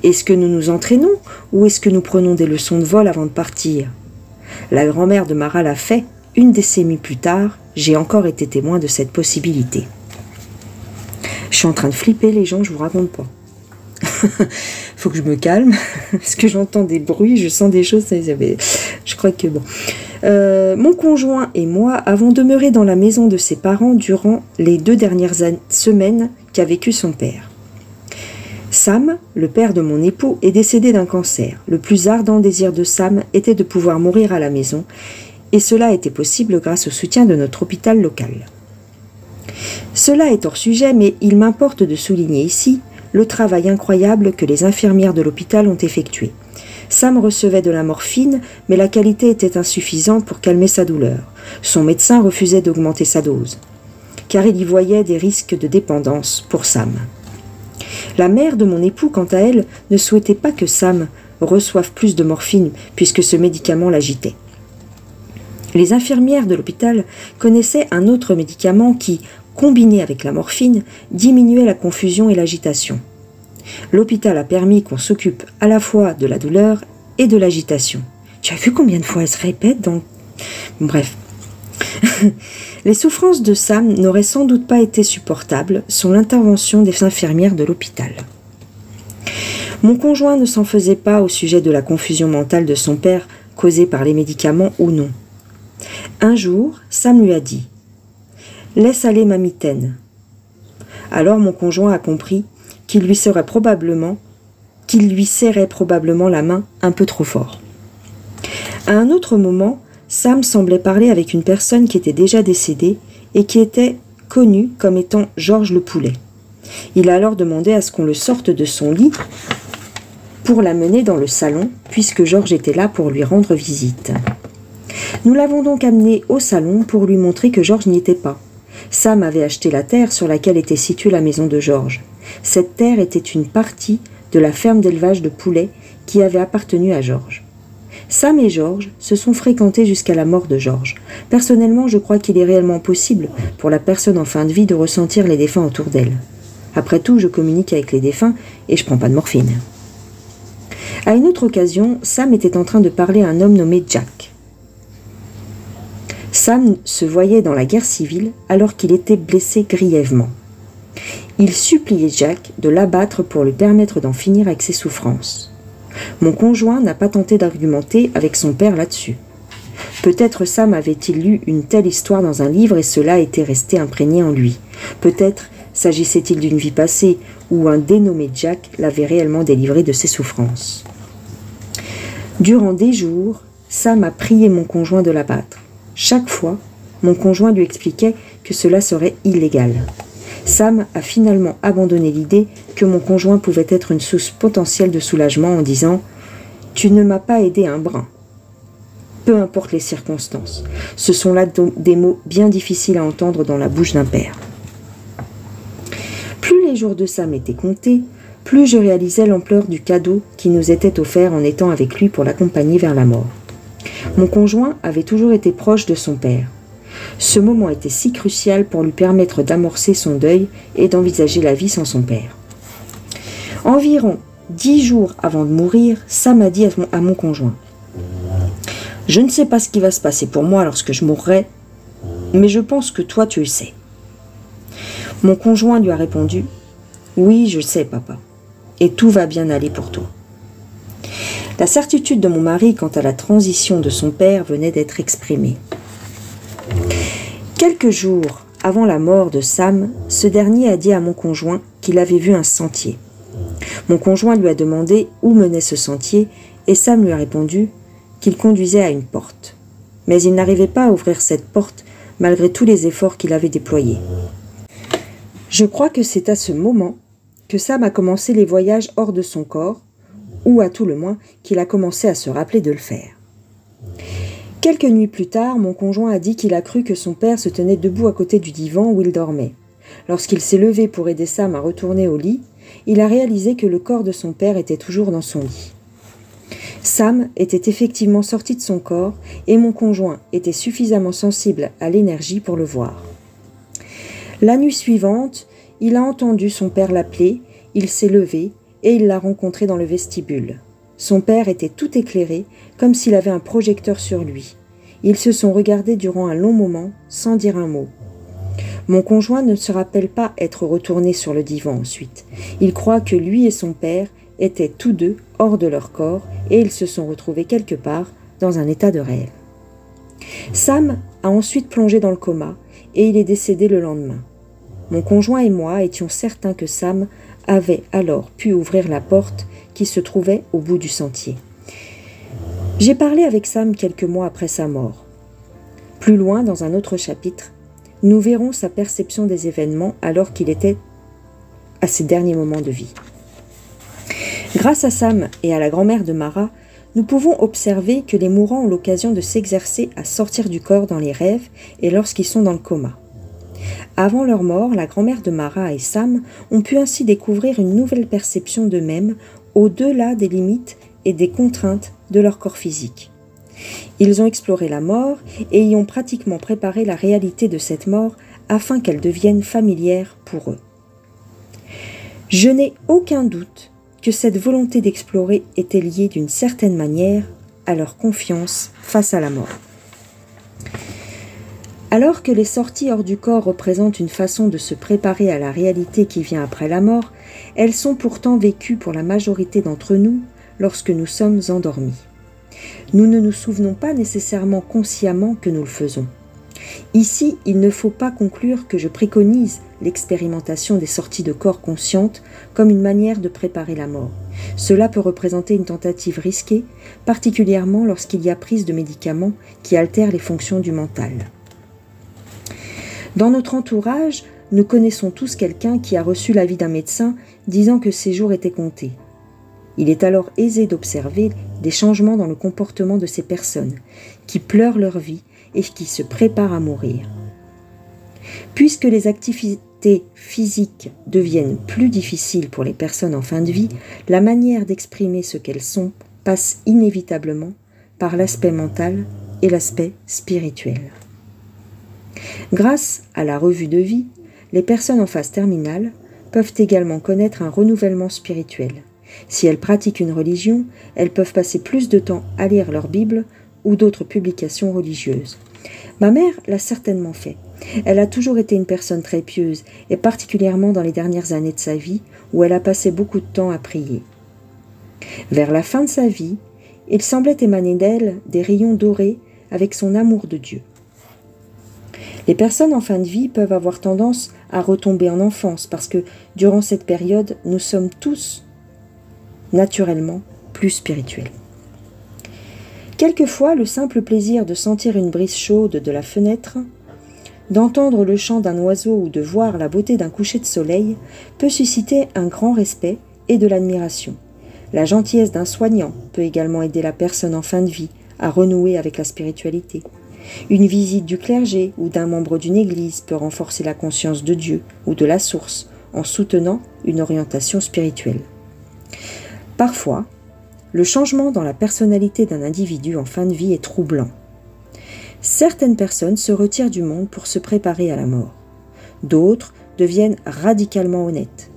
Est-ce que nous nous entraînons ou est-ce que nous prenons des leçons de vol avant de partir? La grand-mère de Mara l'a fait. Une décennie plus tard, j'ai encore été témoin de cette possibilité. Je suis en train de flipper, les gens, je vous raconte pas. Faut que je me calme, parce que j'entends des bruits, je sens des choses, je crois que bon. Mon conjoint et moi avons demeuré dans la maison de ses parents durant les 2 dernières semaines qu'a vécu son père. Sam, le père de mon époux, est décédé d'un cancer. Le plus ardent désir de Sam était de pouvoir mourir à la maison, et cela était possible grâce au soutien de notre hôpital local. Cela est hors sujet, mais il m'importe de souligner ici le travail incroyable que les infirmières de l'hôpital ont effectué. Sam recevait de la morphine, mais la qualité était insuffisante pour calmer sa douleur. Son médecin refusait d'augmenter sa dose, car il y voyait des risques de dépendance pour Sam. La mère de mon époux, quant à elle, ne souhaitait pas que Sam reçoive plus de morphine, puisque ce médicament l'agitait. Les infirmières de l'hôpital connaissaient un autre médicament qui, combiné avec la morphine, diminuait la confusion et l'agitation. L'hôpital a permis qu'on s'occupe à la fois de la douleur et de l'agitation. Tu as vu combien de fois elle se répète dans... Bref. Les souffrances de Sam n'auraient sans doute pas été supportables sans l'intervention des infirmières de l'hôpital. Mon conjoint ne s'en faisait pas au sujet de la confusion mentale de son père causée par les médicaments ou non. Un jour, Sam lui a dit « Laisse aller ma mitaine ». Alors mon conjoint a compris qu'il lui serrait probablement la main un peu trop fort. À un autre moment, Sam semblait parler avec une personne qui était déjà décédée et qui était connue comme étant Georges le Poulet. Il a alors demandé à ce qu'on le sorte de son lit pour l'amener dans le salon, puisque Georges était là pour lui rendre visite. Nous l'avons donc amené au salon pour lui montrer que Georges n'y était pas. Sam avait acheté la terre sur laquelle était située la maison de Georges. Cette terre était une partie de la ferme d'élevage de poulets qui avait appartenu à Georges. Sam et Georges se sont fréquentés jusqu'à la mort de Georges. Personnellement, je crois qu'il est réellement possible pour la personne en fin de vie de ressentir les défunts autour d'elle. Après tout, je communique avec les défunts et je prends pas de morphine. À une autre occasion, Sam était en train de parler à un homme nommé Jack. Sam se voyait dans la guerre civile alors qu'il était blessé grièvement. Il suppliait Jack de l'abattre pour lui permettre d'en finir avec ses souffrances. Mon conjoint n'a pas tenté d'argumenter avec son père là-dessus. Peut-être Sam avait-il lu une telle histoire dans un livre et cela était resté imprégné en lui. Peut-être s'agissait-il d'une vie passée où un dénommé Jack l'avait réellement délivré de ses souffrances. Durant des jours, Sam a prié mon conjoint de l'abattre. Chaque fois, mon conjoint lui expliquait que cela serait illégal. Sam a finalement abandonné l'idée que mon conjoint pouvait être une source potentielle de soulagement en disant « Tu ne m'as pas aidé un brin ». Peu importe les circonstances, ce sont là des mots bien difficiles à entendre dans la bouche d'un père. Plus les jours de Sam étaient comptés, plus je réalisais l'ampleur du cadeau qui nous était offert en étant avec lui pour l'accompagner vers la mort. Mon conjoint avait toujours été proche de son père. Ce moment était si crucial pour lui permettre d'amorcer son deuil et d'envisager la vie sans son père. Environ 10 jours avant de mourir, Sam a dit à mon conjoint « Je ne sais pas ce qui va se passer pour moi lorsque je mourrai, mais je pense que toi tu le sais. » Mon conjoint lui a répondu « Oui, je sais, papa, et tout va bien aller pour toi. » La certitude de mon mari quant à la transition de son père venait d'être exprimée. Quelques jours avant la mort de Sam, ce dernier a dit à mon conjoint qu'il avait vu un sentier. Mon conjoint lui a demandé où menait ce sentier et Sam lui a répondu qu'il conduisait à une porte. Mais il n'arrivait pas à ouvrir cette porte malgré tous les efforts qu'il avait déployés. Je crois que c'est à ce moment que Sam a commencé les voyages hors de son corps, ou à tout le moins qu'il a commencé à se rappeler de le faire. Quelques nuits plus tard, mon conjoint a dit qu'il a cru que son père se tenait debout à côté du divan où il dormait. Lorsqu'il s'est levé pour aider Sam à retourner au lit, il a réalisé que le corps de son père était toujours dans son lit. Sam était effectivement sorti de son corps et mon conjoint était suffisamment sensible à l'énergie pour le voir. La nuit suivante, il a entendu son père l'appeler, il s'est levé et il l'a rencontré dans le vestibule. Son père était tout éclairé, comme s'il avait un projecteur sur lui. Ils se sont regardés durant un long moment, sans dire un mot. Mon conjoint ne se rappelle pas être retourné sur le divan ensuite. Il croit que lui et son père étaient tous deux hors de leur corps et ils se sont retrouvés quelque part dans un état de rêve. Sam a ensuite plongé dans le coma et il est décédé le lendemain. Mon conjoint et moi étions certains que Sam avait alors pu ouvrir la porte qui se trouvait au bout du sentier. J'ai parlé avec Sam quelques mois après sa mort. Plus loin, dans un autre chapitre, nous verrons sa perception des événements alors qu'il était à ses derniers moments de vie. Grâce à Sam et à la grand-mère de Mara, nous pouvons observer que les mourants ont l'occasion de s'exercer à sortir du corps dans les rêves et lorsqu'ils sont dans le coma. Avant leur mort, la grand-mère de Mara et Sam ont pu ainsi découvrir une nouvelle perception d'eux-mêmes au-delà des limites et des contraintes de leur corps physique. Ils ont exploré la mort et y ont pratiquement préparé la réalité de cette mort afin qu'elle devienne familière pour eux. Je n'ai aucun doute que cette volonté d'explorer était liée d'une certaine manière à leur confiance face à la mort. Alors que les sorties hors du corps représentent une façon de se préparer à la réalité qui vient après la mort, elles sont pourtant vécues pour la majorité d'entre nous lorsque nous sommes endormis. Nous ne nous souvenons pas nécessairement consciemment que nous le faisons. Ici, il ne faut pas conclure que je préconise l'expérimentation des sorties de corps conscientes comme une manière de préparer la mort. Cela peut représenter une tentative risquée, particulièrement lorsqu'il y a prise de médicaments qui altèrent les fonctions du mental. Dans notre entourage, nous connaissons tous quelqu'un qui a reçu l'avis d'un médecin disant que ses jours étaient comptés. Il est alors aisé d'observer des changements dans le comportement de ces personnes, qui pleurent leur vie et qui se préparent à mourir. Puisque les activités physiques deviennent plus difficiles pour les personnes en fin de vie, la manière d'exprimer ce qu'elles sont passe inévitablement par l'aspect mental et l'aspect spirituel. Grâce à la revue de vie, les personnes en phase terminale peuvent également connaître un renouvellement spirituel. Si elles pratiquent une religion, elles peuvent passer plus de temps à lire leur Bible ou d'autres publications religieuses. Ma mère l'a certainement fait. Elle a toujours été une personne très pieuse, et particulièrement dans les dernières années de sa vie, où elle a passé beaucoup de temps à prier. Vers la fin de sa vie, il semblait émaner d'elle des rayons dorés avec son amour de Dieu. Les personnes en fin de vie peuvent avoir tendance à retomber en enfance parce que durant cette période, nous sommes tous naturellement plus spirituels. Quelquefois, le simple plaisir de sentir une brise chaude de la fenêtre, d'entendre le chant d'un oiseau ou de voir la beauté d'un coucher de soleil peut susciter un grand respect et de l'admiration. La gentillesse d'un soignant peut également aider la personne en fin de vie à renouer avec la spiritualité. Une visite du clergé ou d'un membre d'une église peut renforcer la conscience de Dieu ou de la source en soutenant une orientation spirituelle. Parfois, le changement dans la personnalité d'un individu en fin de vie est troublant. Certaines personnes se retirent du monde pour se préparer à la mort. D'autres deviennent radicalement honnêtes.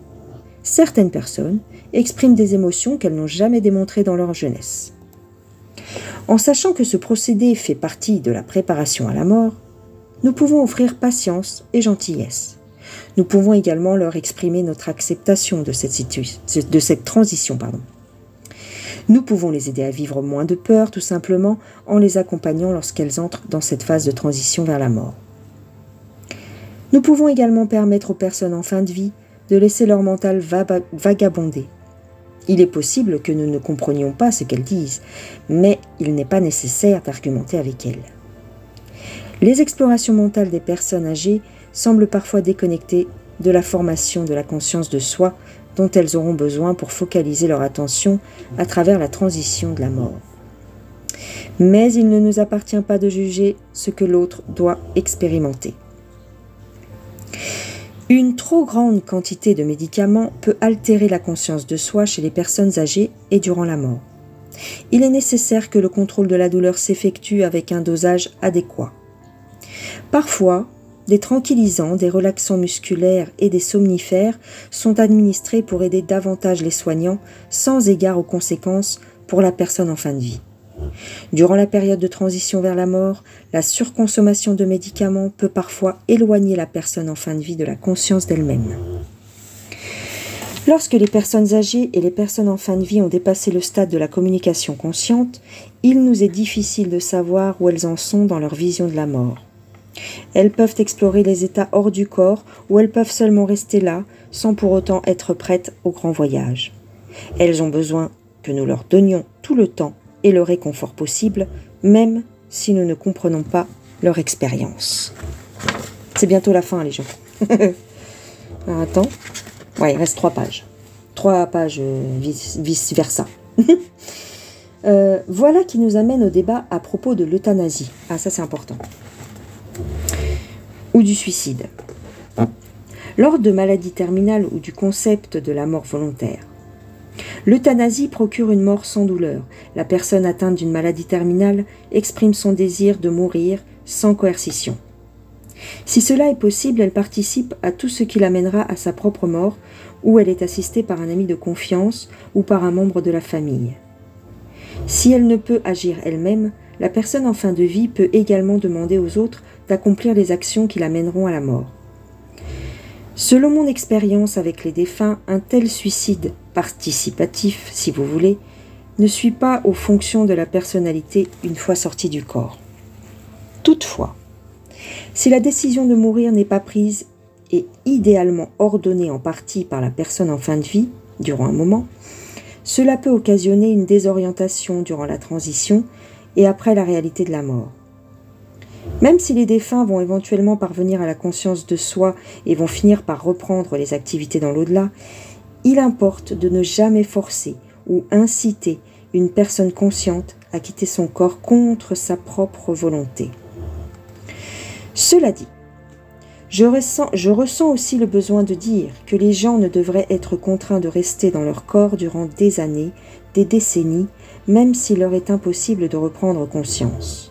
Certaines personnes expriment des émotions qu'elles n'ont jamais démontrées dans leur jeunesse. En sachant que ce procédé fait partie de la préparation à la mort, nous pouvons offrir patience et gentillesse. Nous pouvons également leur exprimer notre acceptation de cette transition. Nous pouvons les aider à vivre moins de peur, tout simplement en les accompagnant lorsqu'elles entrent dans cette phase de transition vers la mort. Nous pouvons également permettre aux personnes en fin de vie de laisser leur mental vagabonder. Il est possible que nous ne comprenions pas ce qu'elles disent, mais il n'est pas nécessaire d'argumenter avec elles. Les explorations mentales des personnes âgées semblent parfois déconnectées de la formation de la conscience de soi dont elles auront besoin pour focaliser leur attention à travers la transition de la mort. Mais il ne nous appartient pas de juger ce que l'autre doit expérimenter. Une trop grande quantité de médicaments peut altérer la conscience de soi chez les personnes âgées et durant la mort. Il est nécessaire que le contrôle de la douleur s'effectue avec un dosage adéquat. Parfois, des tranquillisants, des relaxants musculaires et des somnifères sont administrés pour aider davantage les soignants sans égard aux conséquences pour la personne en fin de vie. Durant la période de transition vers la mort, la surconsommation de médicaments peut parfois éloigner la personne en fin de vie de la conscience d'elle-même. Lorsque les personnes âgées et les personnes en fin de vie ont dépassé le stade de la communication consciente, il nous est difficile de savoir où elles en sont dans leur vision de la mort. Elles peuvent explorer les états hors du corps ou elles peuvent seulement rester là sans pour autant être prêtes au grand voyage. Elles ont besoin que nous leur donnions tout le temps et le réconfort possible, même si nous ne comprenons pas leur expérience. C'est bientôt la fin, les gens. Alors, attends. Ouais, il reste 3 pages. 3 pages vice-versa. Voilà qui nous amène au débat à propos de l'euthanasie. Ah, ça c'est important. Ou du suicide. Lors de maladies terminales ou du concept de la mort volontaire. L'euthanasie procure une mort sans douleur. La personne atteinte d'une maladie terminale exprime son désir de mourir sans coercition. Si cela est possible, elle participe à tout ce qui l'amènera à sa propre mort, ou elle est assistée par un ami de confiance ou par un membre de la famille. Si elle ne peut agir elle-même, la personne en fin de vie peut également demander aux autres d'accomplir les actions qui l'amèneront à la mort. Selon mon expérience avec les défunts, un tel suicide participatif, si vous voulez, ne suit pas aux fonctions de la personnalité une fois sortie du corps. Toutefois, si la décision de mourir n'est pas prise et idéalement ordonnée en partie par la personne en fin de vie, durant un moment, cela peut occasionner une désorientation durant la transition et après la réalité de la mort. Même si les défunts vont éventuellement parvenir à la conscience de soi et vont finir par reprendre les activités dans l'au-delà, il importe de ne jamais forcer ou inciter une personne consciente à quitter son corps contre sa propre volonté. Cela dit, je ressens aussi le besoin de dire que les gens ne devraient être contraints de rester dans leur corps durant des années, des décennies, même s'il leur est impossible de reprendre conscience.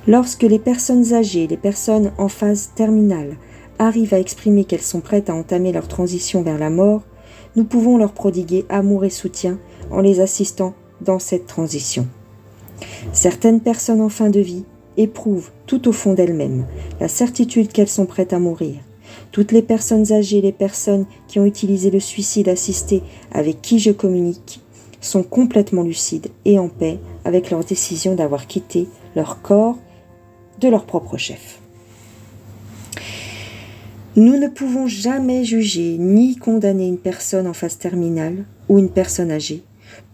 Lorsque les personnes âgées, les personnes en phase terminale, arrivent à exprimer qu'elles sont prêtes à entamer leur transition vers la mort, nous pouvons leur prodiguer amour et soutien en les assistant dans cette transition. Certaines personnes en fin de vie éprouvent tout au fond d'elles-mêmes la certitude qu'elles sont prêtes à mourir. Toutes les personnes âgées, les personnes qui ont utilisé le suicide assisté avec qui je communique, sont complètement lucides et en paix avec leur décision d'avoir quitté leur corps de leur propre chef. Nous ne pouvons jamais juger ni condamner une personne en phase terminale ou une personne âgée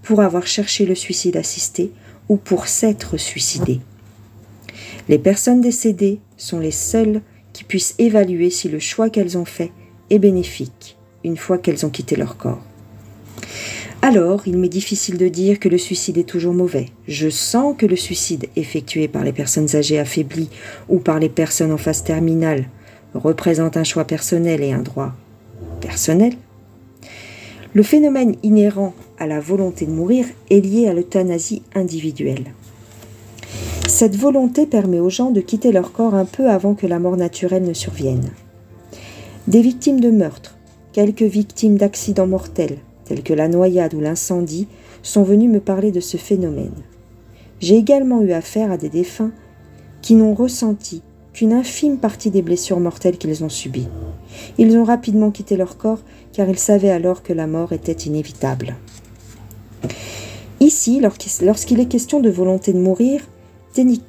pour avoir cherché le suicide assisté ou pour s'être suicidée. Les personnes décédées sont les seules qui puissent évaluer si le choix qu'elles ont fait est bénéfique une fois qu'elles ont quitté leur corps. Alors, il m'est difficile de dire que le suicide est toujours mauvais. Je sens que le suicide effectué par les personnes âgées affaiblies ou par les personnes en phase terminale représente un choix personnel et un droit personnel. Le phénomène inhérent à la volonté de mourir est lié à l'euthanasie individuelle. Cette volonté permet aux gens de quitter leur corps un peu avant que la mort naturelle ne survienne. Des victimes de meurtre, quelques victimes d'accidents mortels, tels que la noyade ou l'incendie, sont venus me parler de ce phénomène. J'ai également eu affaire à des défunts qui n'ont ressenti qu'une infime partie des blessures mortelles qu'ils ont subies. Ils ont rapidement quitté leur corps car ils savaient alors que la mort était inévitable. Ici, lorsqu'il est question de volonté de mourir,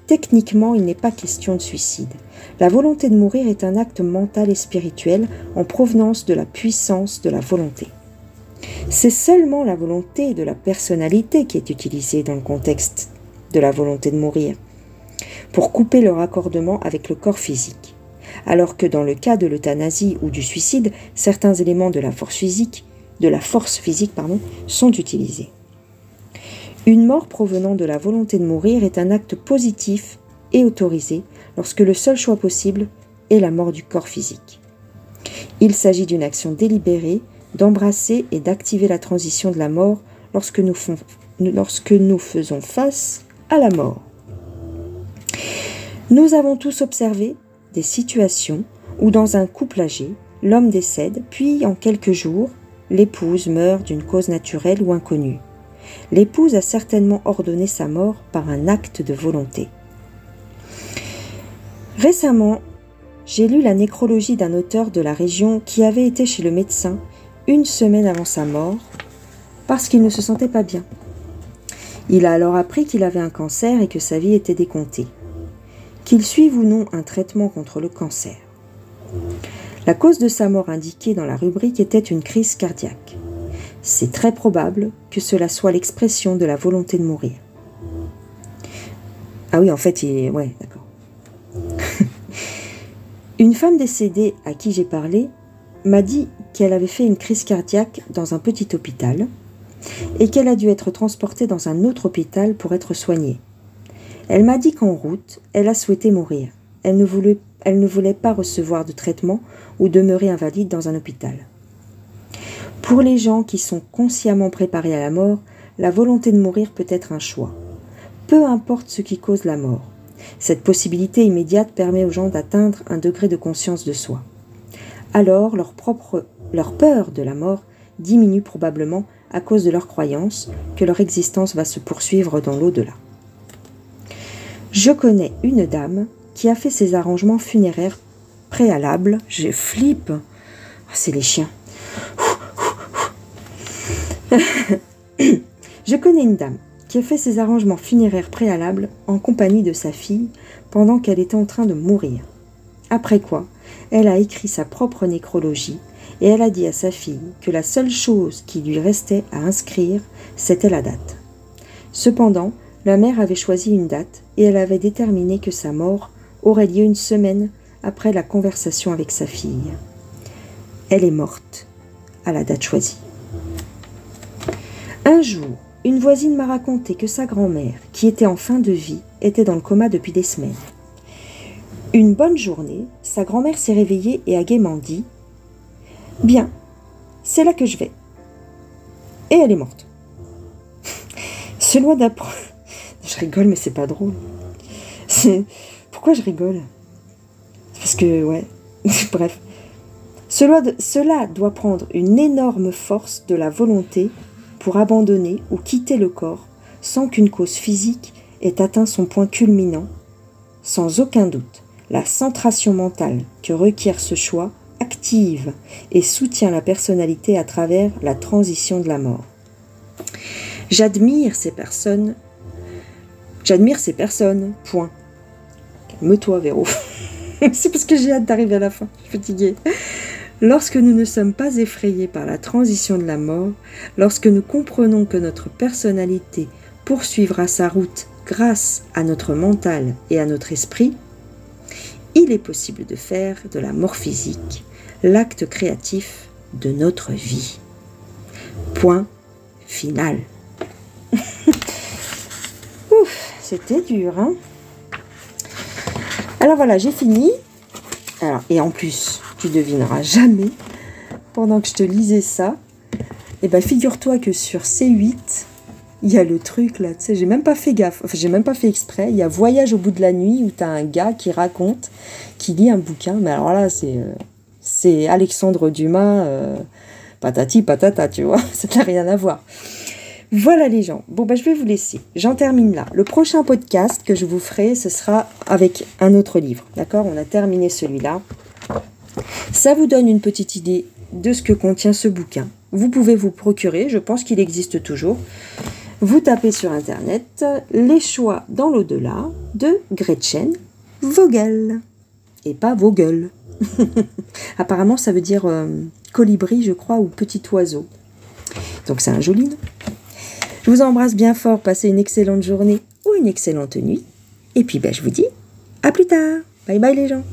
techniquement, il n'est pas question de suicide. La volonté de mourir est un acte mental et spirituel en provenance de la puissance de la volonté. C'est seulement la volonté de la personnalité qui est utilisée dans le contexte de la volonté de mourir pour couper le raccordement avec le corps physique, alors que dans le cas de l'euthanasie ou du suicide, certains éléments de la force physique, sont utilisés. Une mort provenant de la volonté de mourir est un acte positif et autorisé lorsque le seul choix possible est la mort du corps physique. Il s'agit d'une action délibérée d'embrasser et d'activer la transition de la mort lorsque nous faisons face à la mort. Nous avons tous observé des situations où dans un couple âgé, l'homme décède, puis en quelques jours, l'épouse meurt d'une cause naturelle ou inconnue. L'épouse a certainement ordonné sa mort par un acte de volonté. Récemment, j'ai lu la nécrologie d'un auteur de la région qui avait été chez le médecin une semaine avant sa mort parce qu'il ne se sentait pas bien. Il a alors appris qu'il avait un cancer et que sa vie était décomptée. Qu'il suive ou non un traitement contre le cancer. La cause de sa mort indiquée dans la rubrique était une crise cardiaque. C'est très probable que cela soit l'expression de la volonté de mourir. Ah oui, en fait, ouais, d'accord. Une femme décédée à qui j'ai parlé m'a dit qu'elle avait fait une crise cardiaque dans un petit hôpital et qu'elle a dû être transportée dans un autre hôpital pour être soignée. Elle m'a dit qu'en route, elle a souhaité mourir. Elle ne voulait pas recevoir de traitement ou demeurer invalide dans un hôpital. Pour les gens qui sont consciemment préparés à la mort, la volonté de mourir peut être un choix. Peu importe ce qui cause la mort. Cette possibilité immédiate permet aux gens d'atteindre un degré de conscience de soi. Alors, leur peur de la mort diminue probablement à cause de leur croyance que leur existence va se poursuivre dans l'au-delà. Je connais une dame qui a fait ses arrangements funéraires préalables. Je flippe. Oh, c'est les chiens. Je connais une dame qui a fait ses arrangements funéraires préalables en compagnie de sa fille pendant qu'elle était en train de mourir. Après quoi, elle a écrit sa propre nécrologie et elle a dit à sa fille que la seule chose qui lui restait à inscrire, c'était la date. Cependant, la mère avait choisi une date et elle avait déterminé que sa mort aurait lieu une semaine après la conversation avec sa fille. Elle est morte à la date choisie. Un jour, une voisine m'a raconté que sa grand-mère, qui était en fin de vie, était dans le coma depuis des semaines. Une bonne journée, sa grand-mère s'est réveillée et a gaiement dit « Bien, c'est là que je vais. » Et elle est morte. Se loin d'apprendre... Je rigole, mais c'est pas drôle. Pourquoi je rigole? Parce que, ouais, bref. Cela doit prendre une énorme force de la volonté pour abandonner ou quitter le corps sans qu'une cause physique ait atteint son point culminant. Sans aucun doute, la centration mentale que requiert ce choix active et soutient la personnalité à travers la transition de la mort. J'admire ces personnes, point. Calme-toi, Véro. C'est parce que j'ai hâte d'arriver à la fin, je suis fatiguée. Lorsque nous ne sommes pas effrayés par la transition de la mort, lorsque nous comprenons que notre personnalité poursuivra sa route grâce à notre mental et à notre esprit, il est possible de faire de la mort physique l'acte créatif de notre vie. Point final. Ouf, c'était dur, hein? Alors voilà, j'ai fini. Alors, et en plus, tu devineras jamais, pendant que je te lisais ça, eh ben, figure-toi que sur C8, Il y a le truc là, tu sais, j'ai même pas fait gaffe, enfin j'ai même pas fait exprès. Il y a Voyage au bout de la nuit où t'as un gars qui raconte, qui lit un bouquin. Mais alors là, c'est Alexandre Dumas, patati patata, tu vois, ça n'a rien à voir. Voilà les gens. Bon, je vais vous laisser. J'en termine là. Le prochain podcast que je vous ferai, ce sera avec un autre livre. D'accord? On a terminé celui-là. Ça vous donne une petite idée de ce que contient ce bouquin. Vous pouvez vous procurer, je pense qu'il existe toujours. Vous tapez sur Internet Les choix dans l'au-delà de Gretchen Vogel. Et pas Vogel. Apparemment, ça veut dire colibri, je crois, ou petit oiseau. Donc c'est un joli nom. Je vous embrasse bien fort, passez une excellente journée ou une excellente nuit. Et puis je vous dis à plus tard. Bye bye les gens.